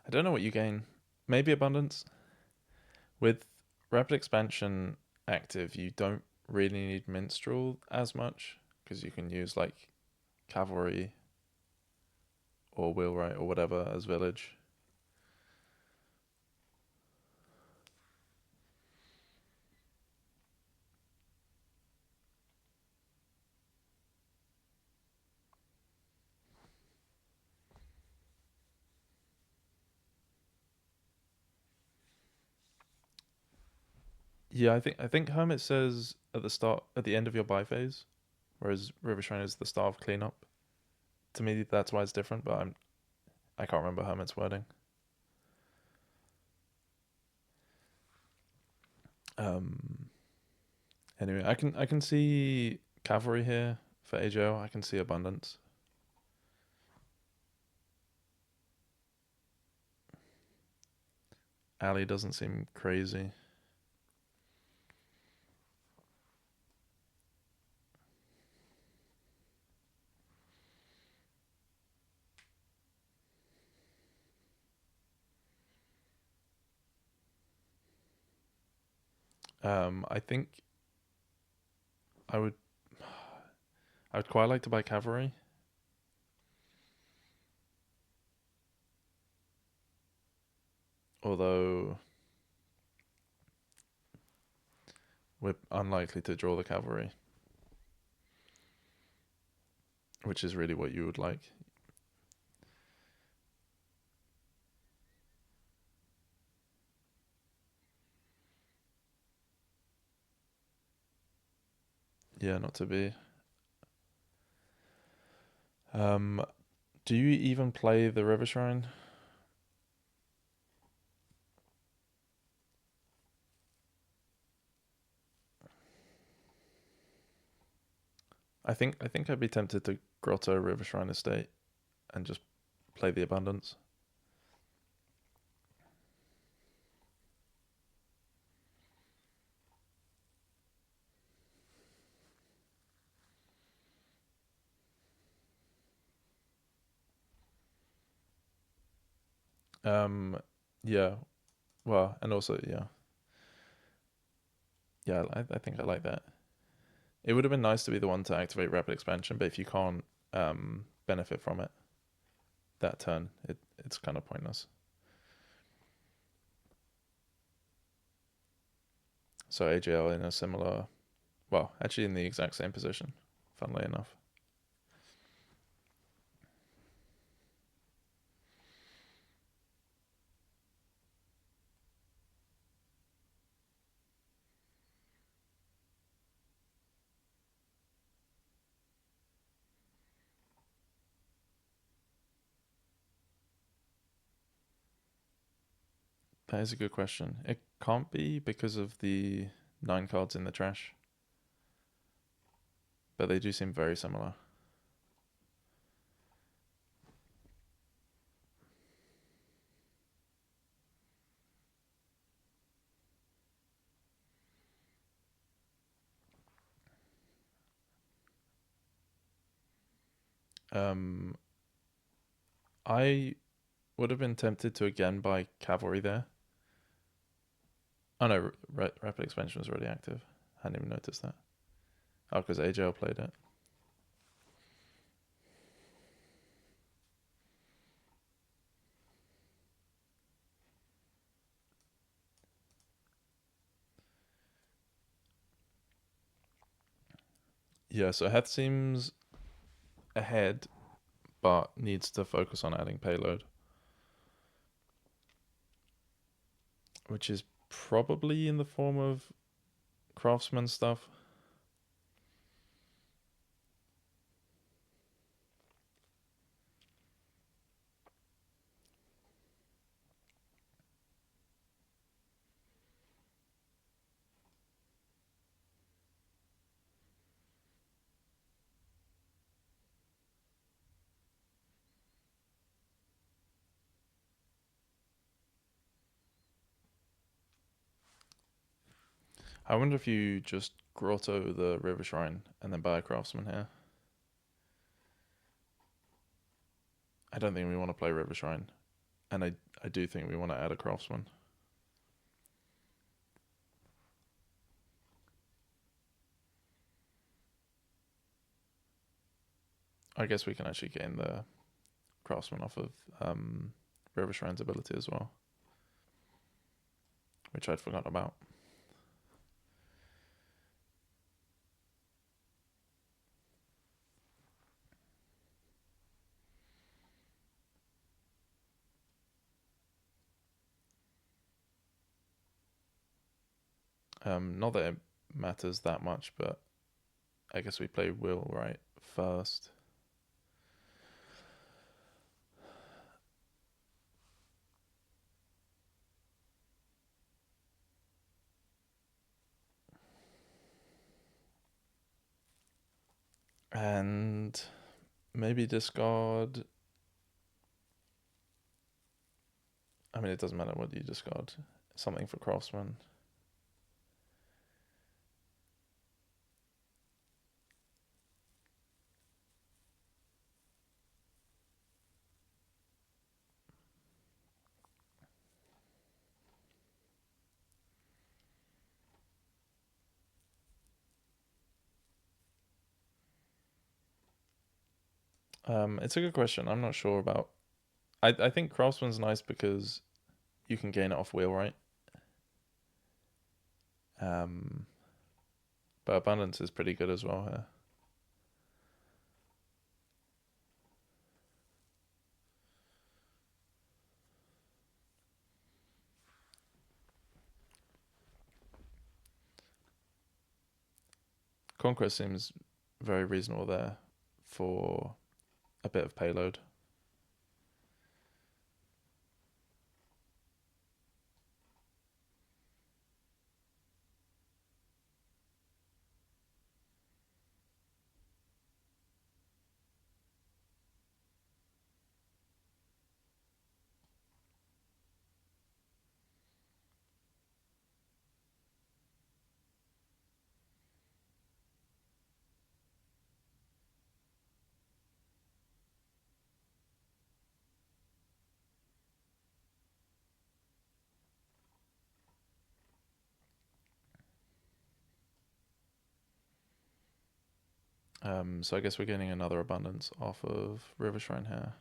I don't know what you gain. Maybe abundance. With rapid expansion active, you don't really need minstrel as much because you can use like cavalry or wheelwright or whatever as village. Yeah, I think Hermit says at the end of your buy phase, whereas River Shrine is the start of cleanup. To me, that's why it's different, but I can't remember Hermit's wording. Um. Anyway, I can see cavalry here for AJL. I can see abundance. Ali doesn't seem crazy. I think I would I would quite like to buy cavalry. Although we're unlikely to draw the cavalry, which is really what you would like. Yeah, not to be. Um, do you even play the River Shrine? I think I'd be tempted to Grotto River Shrine Estate and just play the abundance. Um, yeah. Well, and also yeah. I think I like that. It would have been nice to be the one to activate rapid expansion, but if you can't benefit from it that turn, it's kind of pointless. So AGL in a similar, well, actually in the exact same position, funnily enough. That is a good question. It can't be because of the 9 cards in the trash, but they do seem very similar. Um, I would have been tempted to again buy cavalry there. Oh no, rapid expansion was already active. I hadn't even noticed that. Oh, because AJL played it. Yeah, so Heth seems ahead, but needs to focus on adding payload, which is probably in the form of craftsman stuff. I wonder if you just grotto the river shrine and then buy a craftsman here. I don't think we want to play river shrine. And I do think we want to add a craftsman. I guess we can actually gain the craftsman off of River Shrine's ability as well, which I'd forgotten about. Not that it matters that much, but I guess we play Will right first. And maybe discard. I mean, it doesn't matter what you discard. Something for craftsman. It's a good question. I'm not sure about. I think craftsman's nice because you can gain it off wheelwright. But abundance is pretty good as well here. Conquest seems very reasonable there for a bit of payload. So I guess we're getting another abundance off of River Shrine here.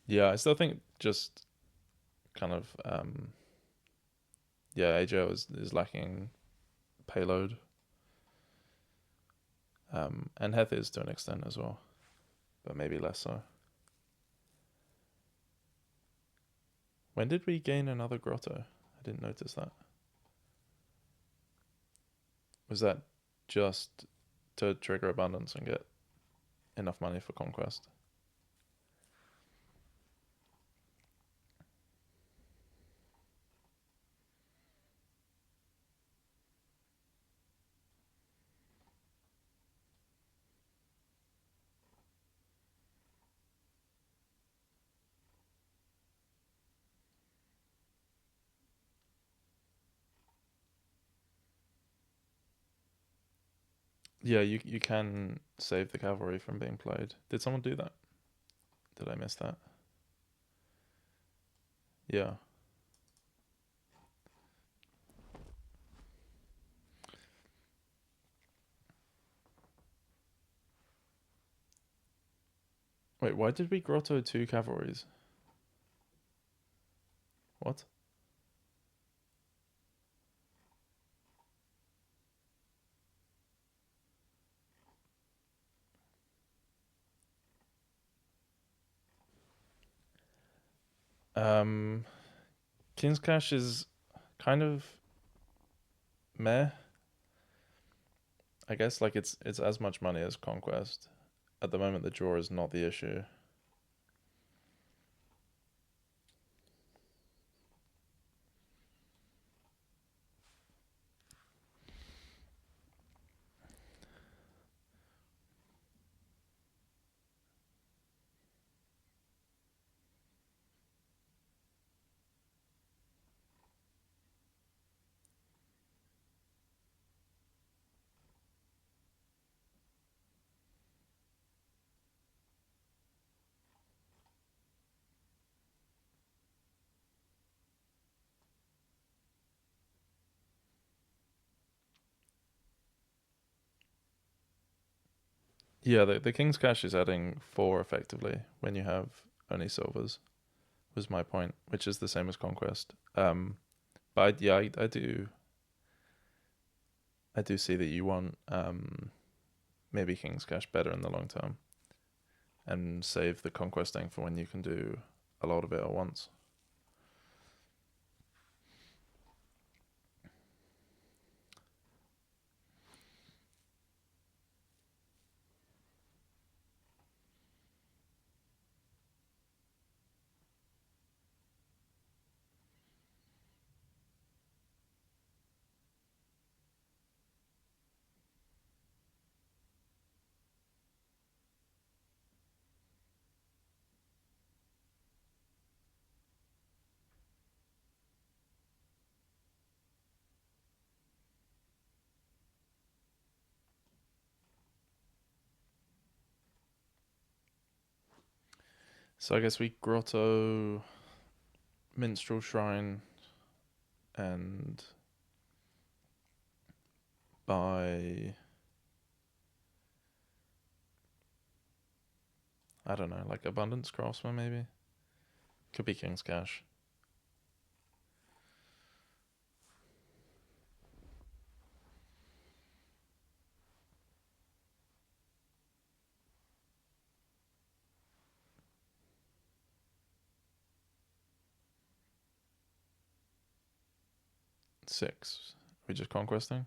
Yeah, I still think just kind of AJL is lacking payload. And heth is to an extent as well, but maybe less so. When did we gain another grotto? I didn't notice that. Was that just to trigger abundance and get enough money for conquest? Yeah, you can save the cavalry from being played. Did someone do that? Did I miss that? Yeah. Wait, why did we grotto 2 cavalries? What? Um, King's Cash is kind of meh. I guess like it's as much money as Conquest. At the moment, the draw is not the issue. Yeah, the King's Cash is adding 4 effectively when you have only silvers, was my point, which is the same as Conquest. But yeah, I do see that you want maybe King's Cash better in the long term, and save the conquesting for when you can do a lot of it at once. So I guess we grotto, minstrel shrine, and buy, I don't know, like abundance craftsman maybe. Could be King's Cash. Six. We just conquesting.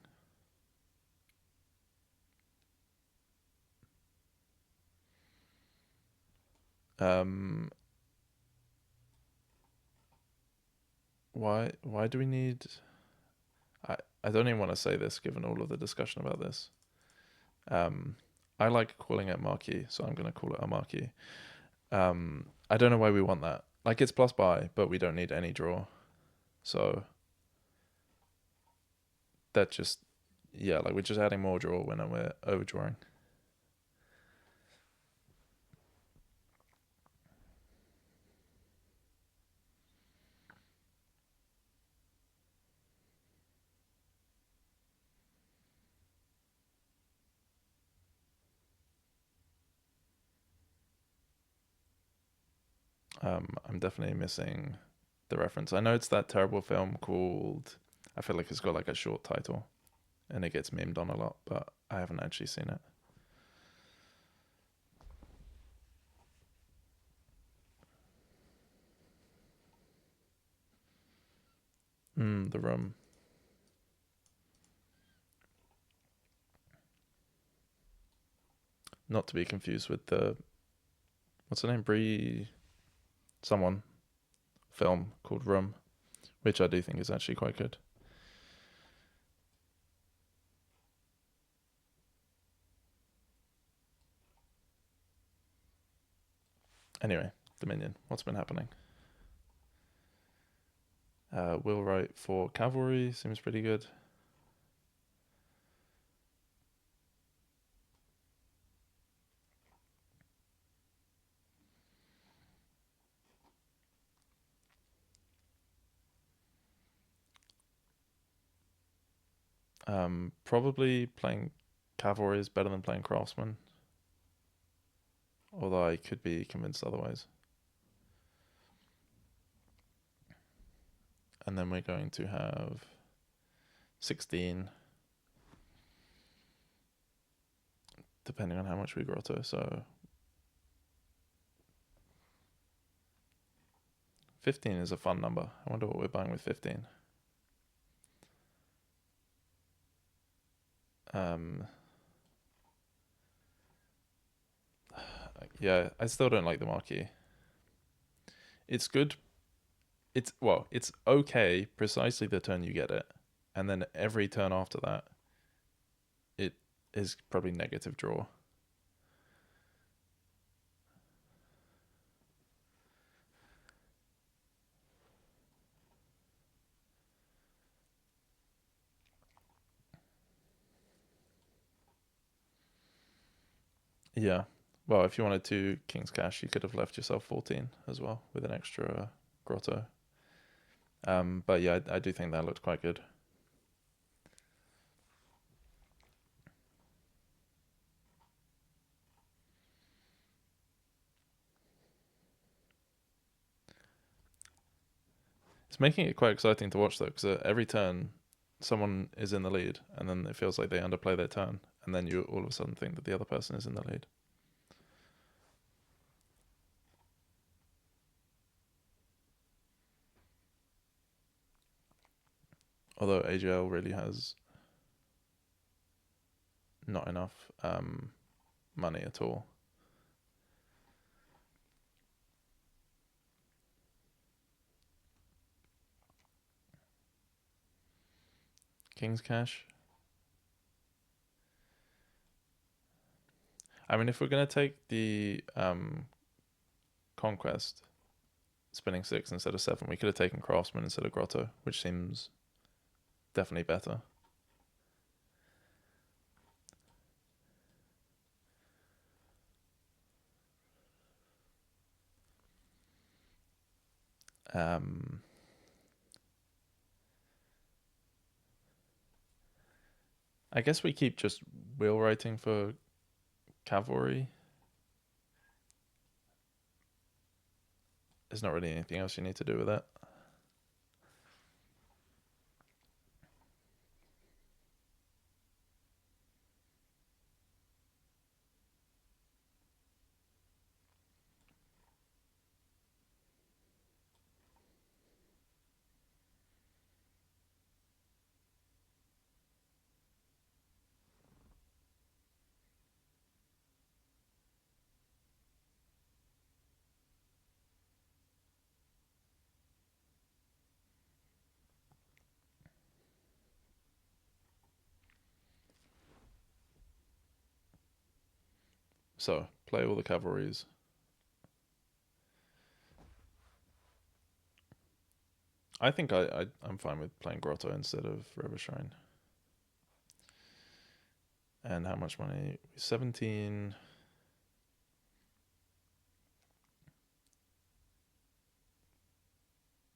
Um, why do we need? I don't even want to say this given all of the discussion about this. I like calling it marquee, so I'm gonna call it a marquee. I don't know why we want that. Like it's plus buy, but we don't need any draw. So that just, yeah, like we're just adding more draw when we're overdrawing. I'm definitely missing the reference. I know it's that terrible film called, I feel like it's got like a short title and it gets memed on a lot, but I haven't actually seen it. The Room. Not to be confused with the, what's her name? Brie, someone, film called Room, which I do think is actually quite good. Anyway, Dominion. What's been happening? Will Wright for Cavalry seems pretty good. Probably playing Cavalry is better than playing Craftsman, although I could be convinced otherwise. And then we're going to have 16, depending on how much we grotto. So 15 is a fun number. I wonder what we're buying with 15. Yeah, I still don't like the marquee. It's good. It's okay precisely the turn you get it, and then every turn after that, it is probably negative draw. Yeah. Well, if you wanted to King's Cash, you could have left yourself 14 as well with an extra grotto. But yeah, I do think that looked quite good. It's making it quite exciting to watch though, because every turn someone is in the lead, and then it feels like they underplay their turn, and then you all of a sudden think that the other person is in the lead. Although AJL really has not enough money at all. King's Cash. I mean, if we're going to take the Conquest, spinning 6 instead of 7, we could have taken Craftsman instead of Grotto, which seems definitely better. I guess we keep just wheelwriting for cavalry. There's not really anything else you need to do with that. So, play all the cavalries. I think I'm fine with playing Grotto instead of River Shrine. And how much money? 17.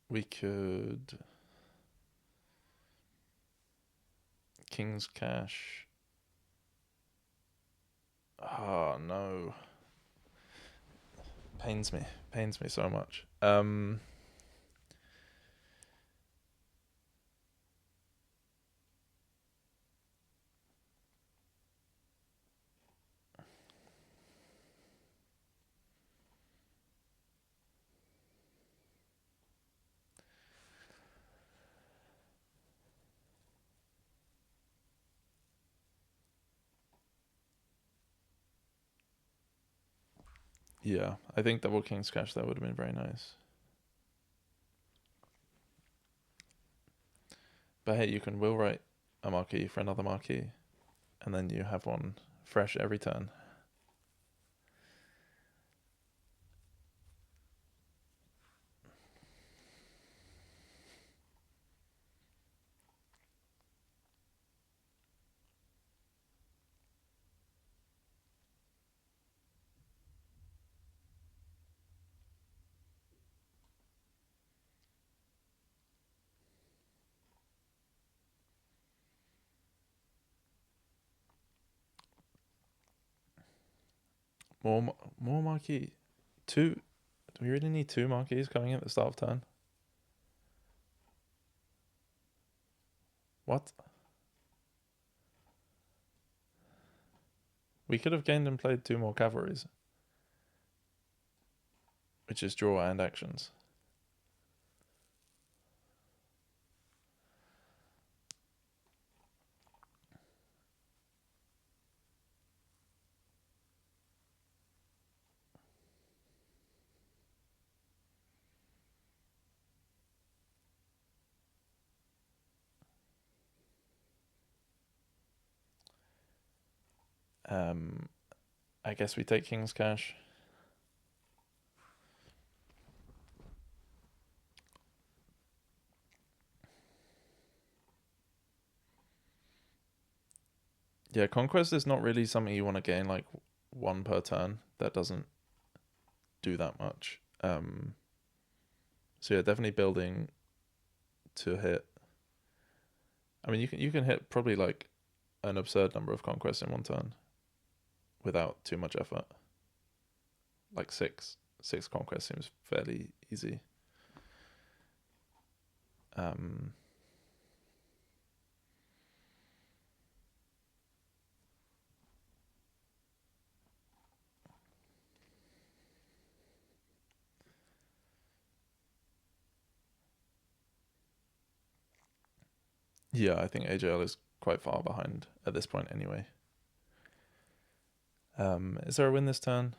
We could King's Cash. Oh no. Pains me so much. Yeah, I think double King's Cash, that would have been very nice. But hey, you can will write a marquee for another marquee, and then you have one fresh every turn. More marquee. Two. Do we really need 2 marquees coming in at the start of turn? What? We could have gained and played 2 more cavalries, which is draw and actions. I guess we take King's Cash. Yeah, Conquest is not really something you want to gain like 1 per turn. That doesn't do that much. So yeah, definitely building to hit. I mean, you can hit probably like an absurd number of conquests in 1 turn without too much effort. Like 6 conquests seems fairly easy. Um, yeah, I think AJL is quite far behind at this point anyway. Is there a win this turn?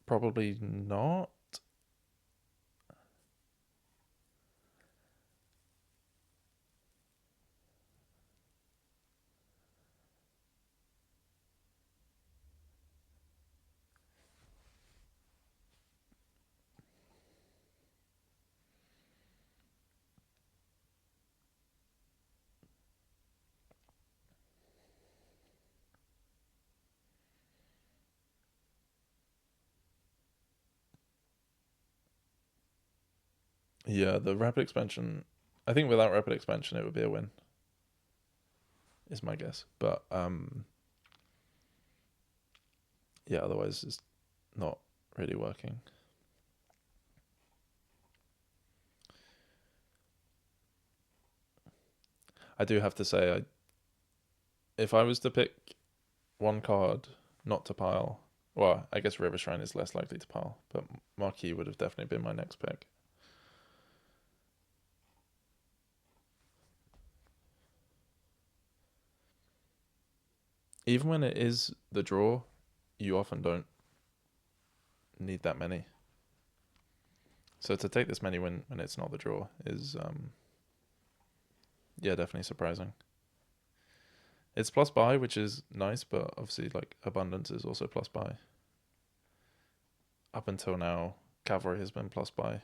Probably not. Yeah, the rapid expansion. I think without rapid expansion, it would be a win. Is my guess, but yeah, otherwise it's not really working. I do have to say, if I was to pick one card not to pile, well, I guess River Shrine is less likely to pile, but Marquee would have definitely been my next pick. Even when it is the draw, you often don't need that many. So to take this many when it's not the draw is, yeah, definitely surprising. It's plus buy, which is nice, but obviously like abundance is also plus buy. Up until now, cavalry has been plus buy.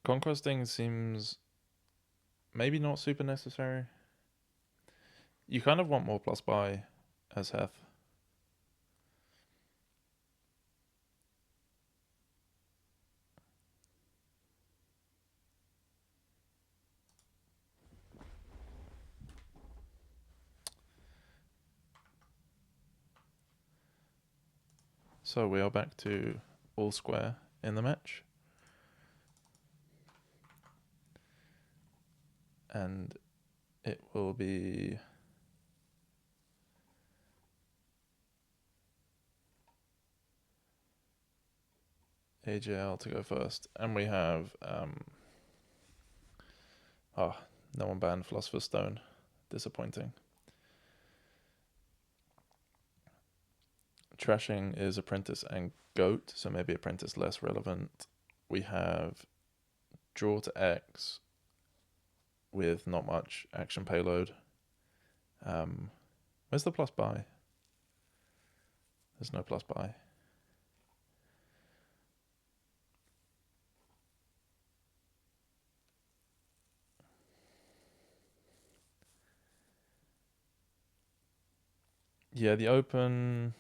Conquesting seems maybe not super necessary. You kind of want more plus buy as heth. So we are back to all square in the match. And it will be AJL to go first. And we have no one banned Philosopher's Stone. Disappointing. Trashing is Apprentice and Goat, so maybe Apprentice less relevant. We have Draw to X with not much action payload. Where's the plus buy? There's no plus buy. Yeah, the open.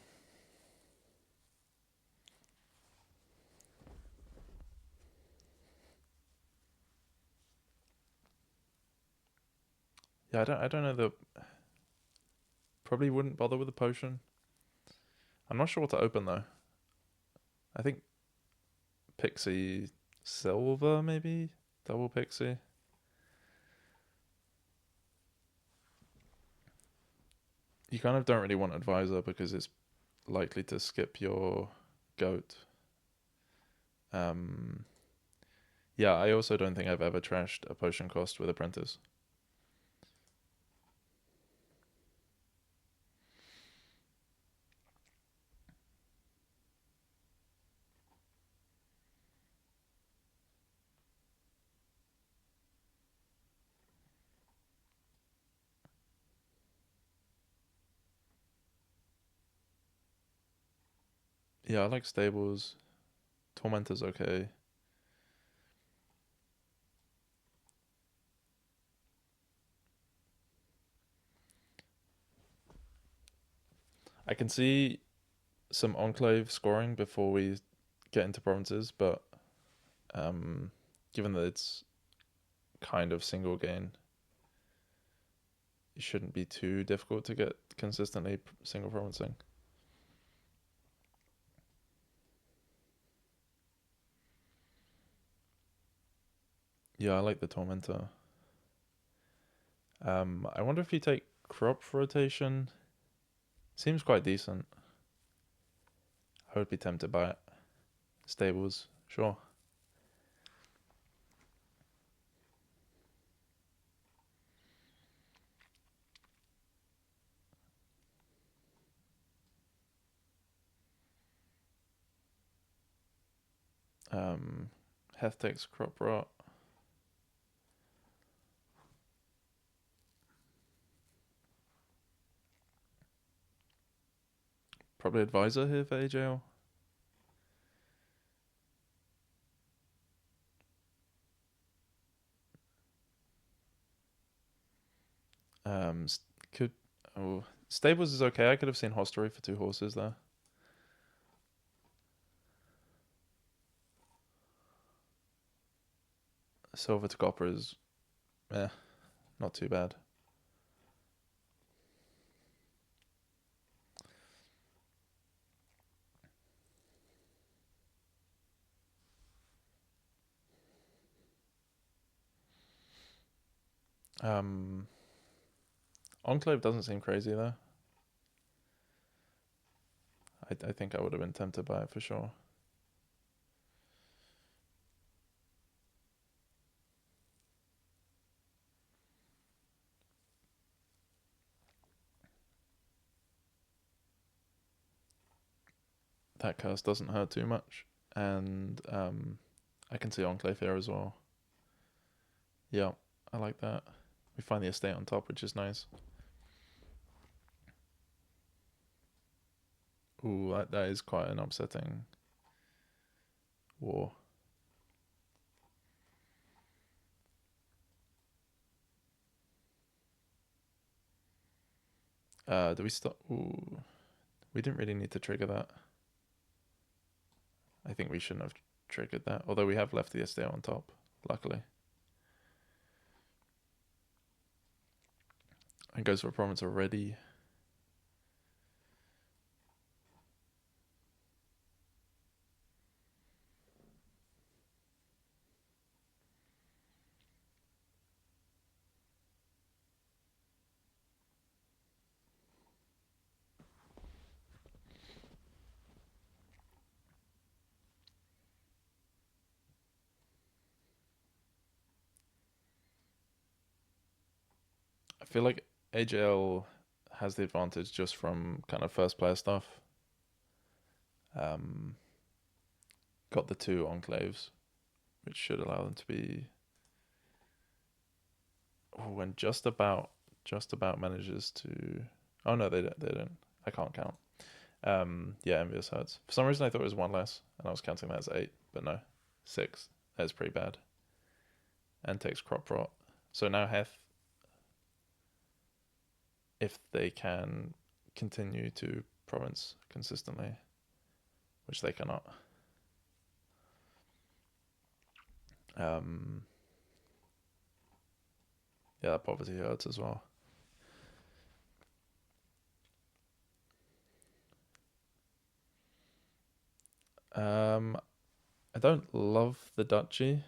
Yeah, I don't know. Probably wouldn't bother with the potion. I'm not sure what to open though. I think Pixie Silver, maybe? Double Pixie. You kind of don't really want Advisor because it's likely to skip your Goat. Yeah, I also don't think I've ever trashed a potion cost with Apprentice. Yeah, I like stables. Tormentor's okay. I can see some Enclave scoring before we get into provinces, but um, given that it's kind of single gain, it shouldn't be too difficult to get consistently single provincing. Yeah, I like the Tormentor. I wonder if you take crop rotation. Seems quite decent. I would be tempted by it. Stables, sure. Heth takes crop rot. Probably advisor here for AJL. Um, could stables is okay. I could have seen Hostery for 2 horses there. Silver to copper is, not too bad. Um, Enclave doesn't seem crazy though. I think I would have been tempted by it for sure. That curse doesn't hurt too much, and I can see Enclave here as well. Yeah, I like that. We find the estate on top, which is nice. Ooh, that is quite an upsetting war. Do we stop? Ooh, we didn't really need to trigger that. I think we shouldn't have triggered that, although we have left the estate on top, luckily. And goes for a province already. I feel like AJL has the advantage just from kind of first player stuff. Um, got the 2 enclaves, which should allow them to be. Oh, and just about manages to. Oh no, they don't. I can't count. Yeah, envious hurts. For some reason, I thought it was 1 less, and I was counting that as 8, but no, 6. That's pretty bad. And takes crop rot. So now Heth, if they can continue to province consistently, which they cannot. Um, yeah, that poverty hurts as well. I don't love the duchy.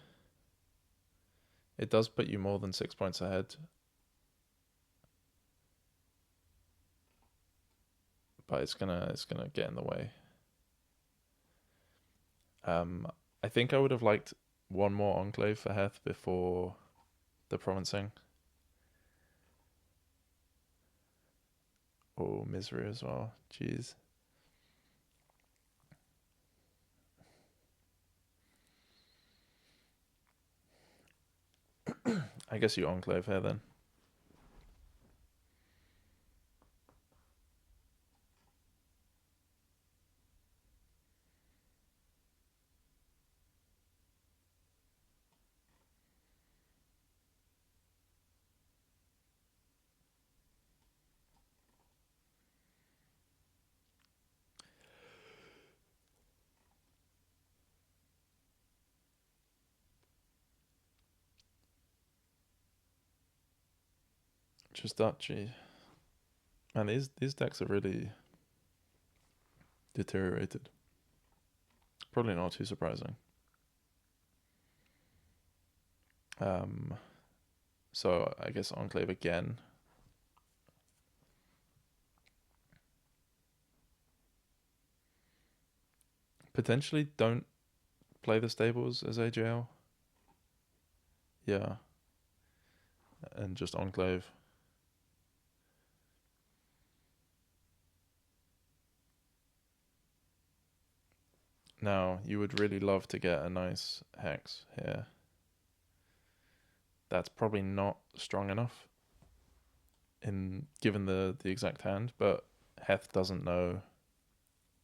It does put you more than 6 points ahead, but it's gonna get in the way. I think I would have liked 1 more enclave for Heth before the provincing. Oh, misery as well. Jeez. I guess you enclave here then. Just Dutchy. Man, these decks are really deteriorated. Probably not too surprising. So I guess Enclave again. Potentially don't play the stables as AJL. Yeah. And just Enclave. Now, you would really love to get a nice Hex here. That's probably not strong enough given the exact hand, but Heth doesn't know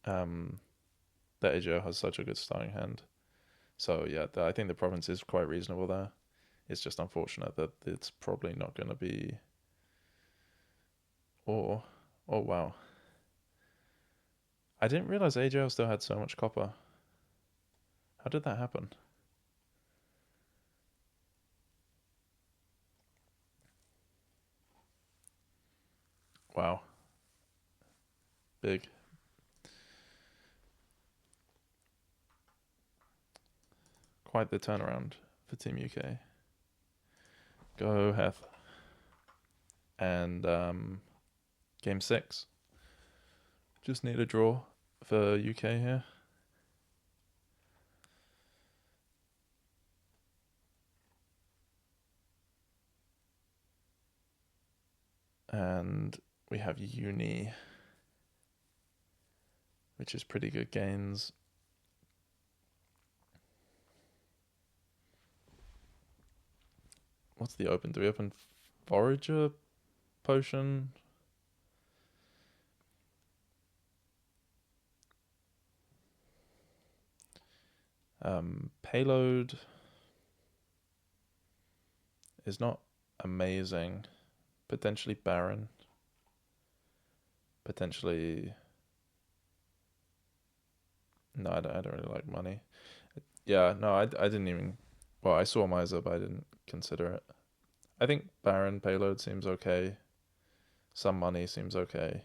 that AJL has such a good starting hand. So yeah, I think the province is quite reasonable there. It's just unfortunate that it's probably not going to be. Or, oh wow, I didn't realize AJL still had so much copper. How did that happen? Wow, big. Quite the turnaround for Team UK. Go Heth. And game 6. Just need a draw for UK here. And we have Uni, which is pretty good gains. What's the open? Do we open Forager Potion? Payload is not amazing. Potentially Baron. Potentially. No, I don't really like money. Yeah, no, I didn't even. Well, I saw Miser, but I didn't consider it. I think Baron Payload seems okay. Some money seems okay.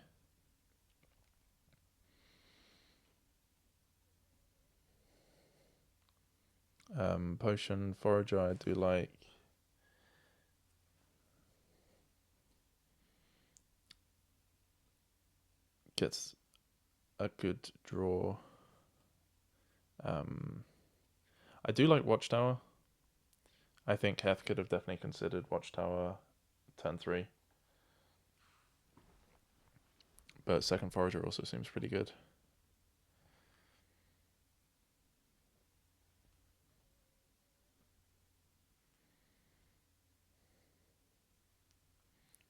Potion Forager I do like. Gets a good draw. I do like Watchtower. I think Heth could have definitely considered Watchtower turn 3. But second Forager also seems pretty good.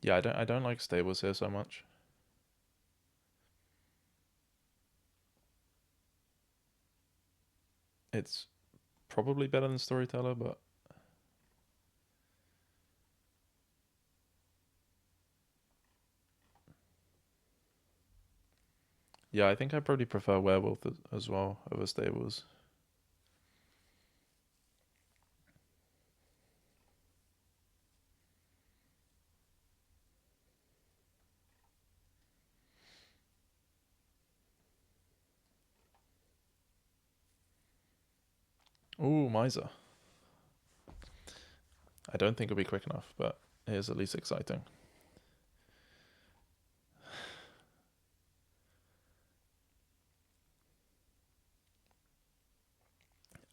Yeah, I don't like stables here so much. It's probably better than Storyteller, but yeah, I think I probably prefer Werewolf as well over stables. Ooh, Miser. I don't think it'll be quick enough, but it is at least exciting.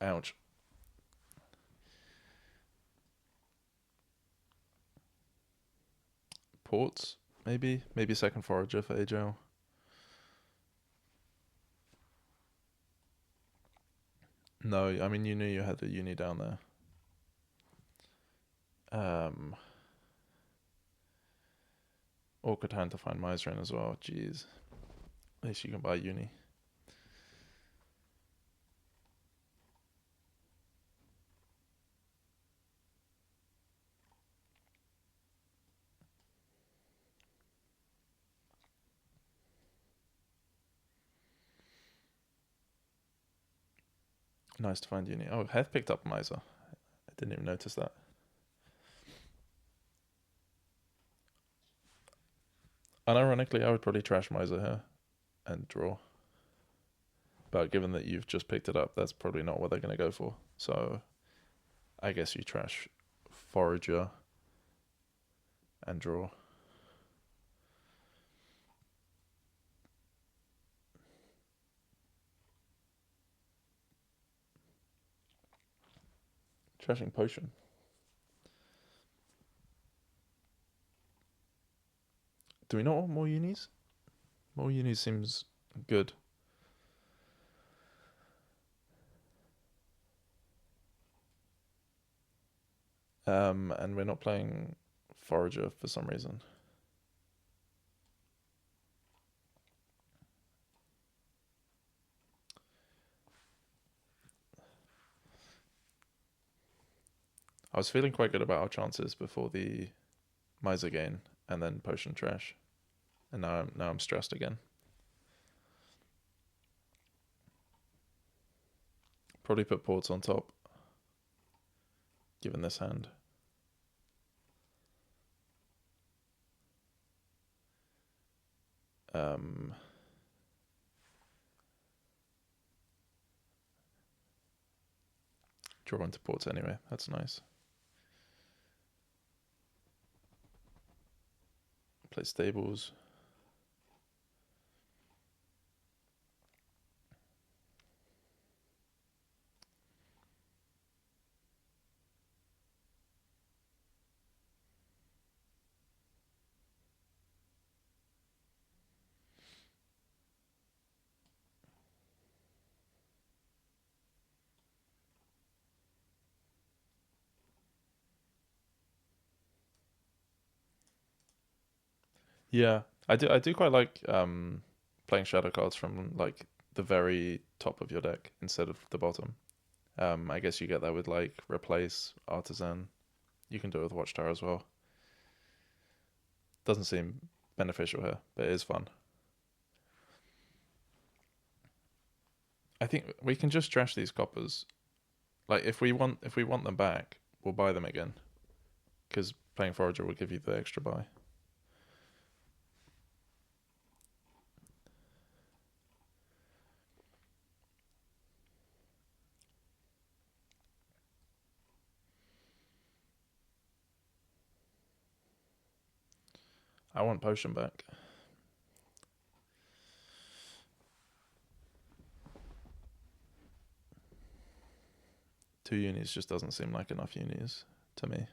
Ouch. Ports, maybe? Maybe second Forager for AJL. No, I mean, you knew you had a Uni down there. Awkward hand to find Miser in as well. Jeez. At least you can buy Uni. Nice to find Uni. Oh, Heth picked up Miser. I didn't even notice that. Unironically, I would probably trash Miser here and draw. But given that you've just picked it up, that's probably not what they're going to go for. So I guess you trash Forager and draw. Trashing Potion. Do we not want more unis? More unis seems good. And we're not playing Forager for some reason. I was feeling quite good about our chances before the Miser gain and then Potion trash. And now I'm stressed again. Probably put ports on top, given this hand. Draw into ports anyway, that's nice. Play stables. Yeah, I do quite like playing shadow cards from like the very top of your deck instead of the bottom. I guess you get that with like replace, artisan. You can do it with Watchtower as well. Doesn't seem beneficial here, but it is fun. I think we can just trash these coppers. Like if we want them back, we'll buy them again. Because playing Forager will give you the extra buy. I want Potion back. Two unis just doesn't seem like enough unis to me.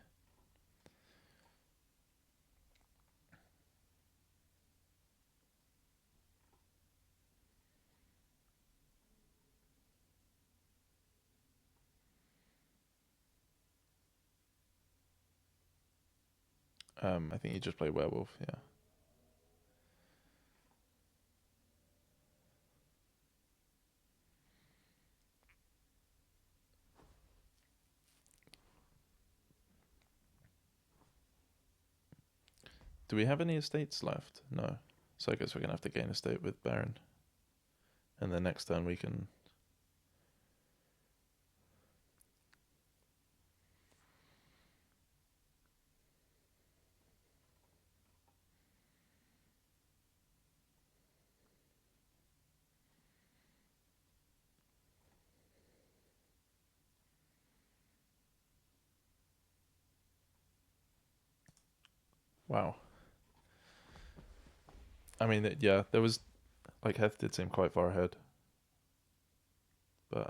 I think you just play Werewolf, yeah. Do we have any estates left? No. So I guess we're going to have to gain estate with Baron. And then next turn we can... Wow. I mean, yeah, there was... Like, heth did seem quite far ahead. But,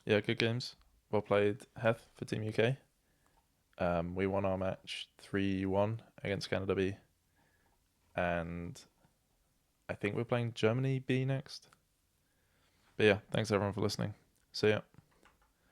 yeah, good games. Well played, heth for Team UK. We won our match 3-1 against Canada B. And I think we're playing Germany B next. But yeah, thanks everyone for listening. See ya.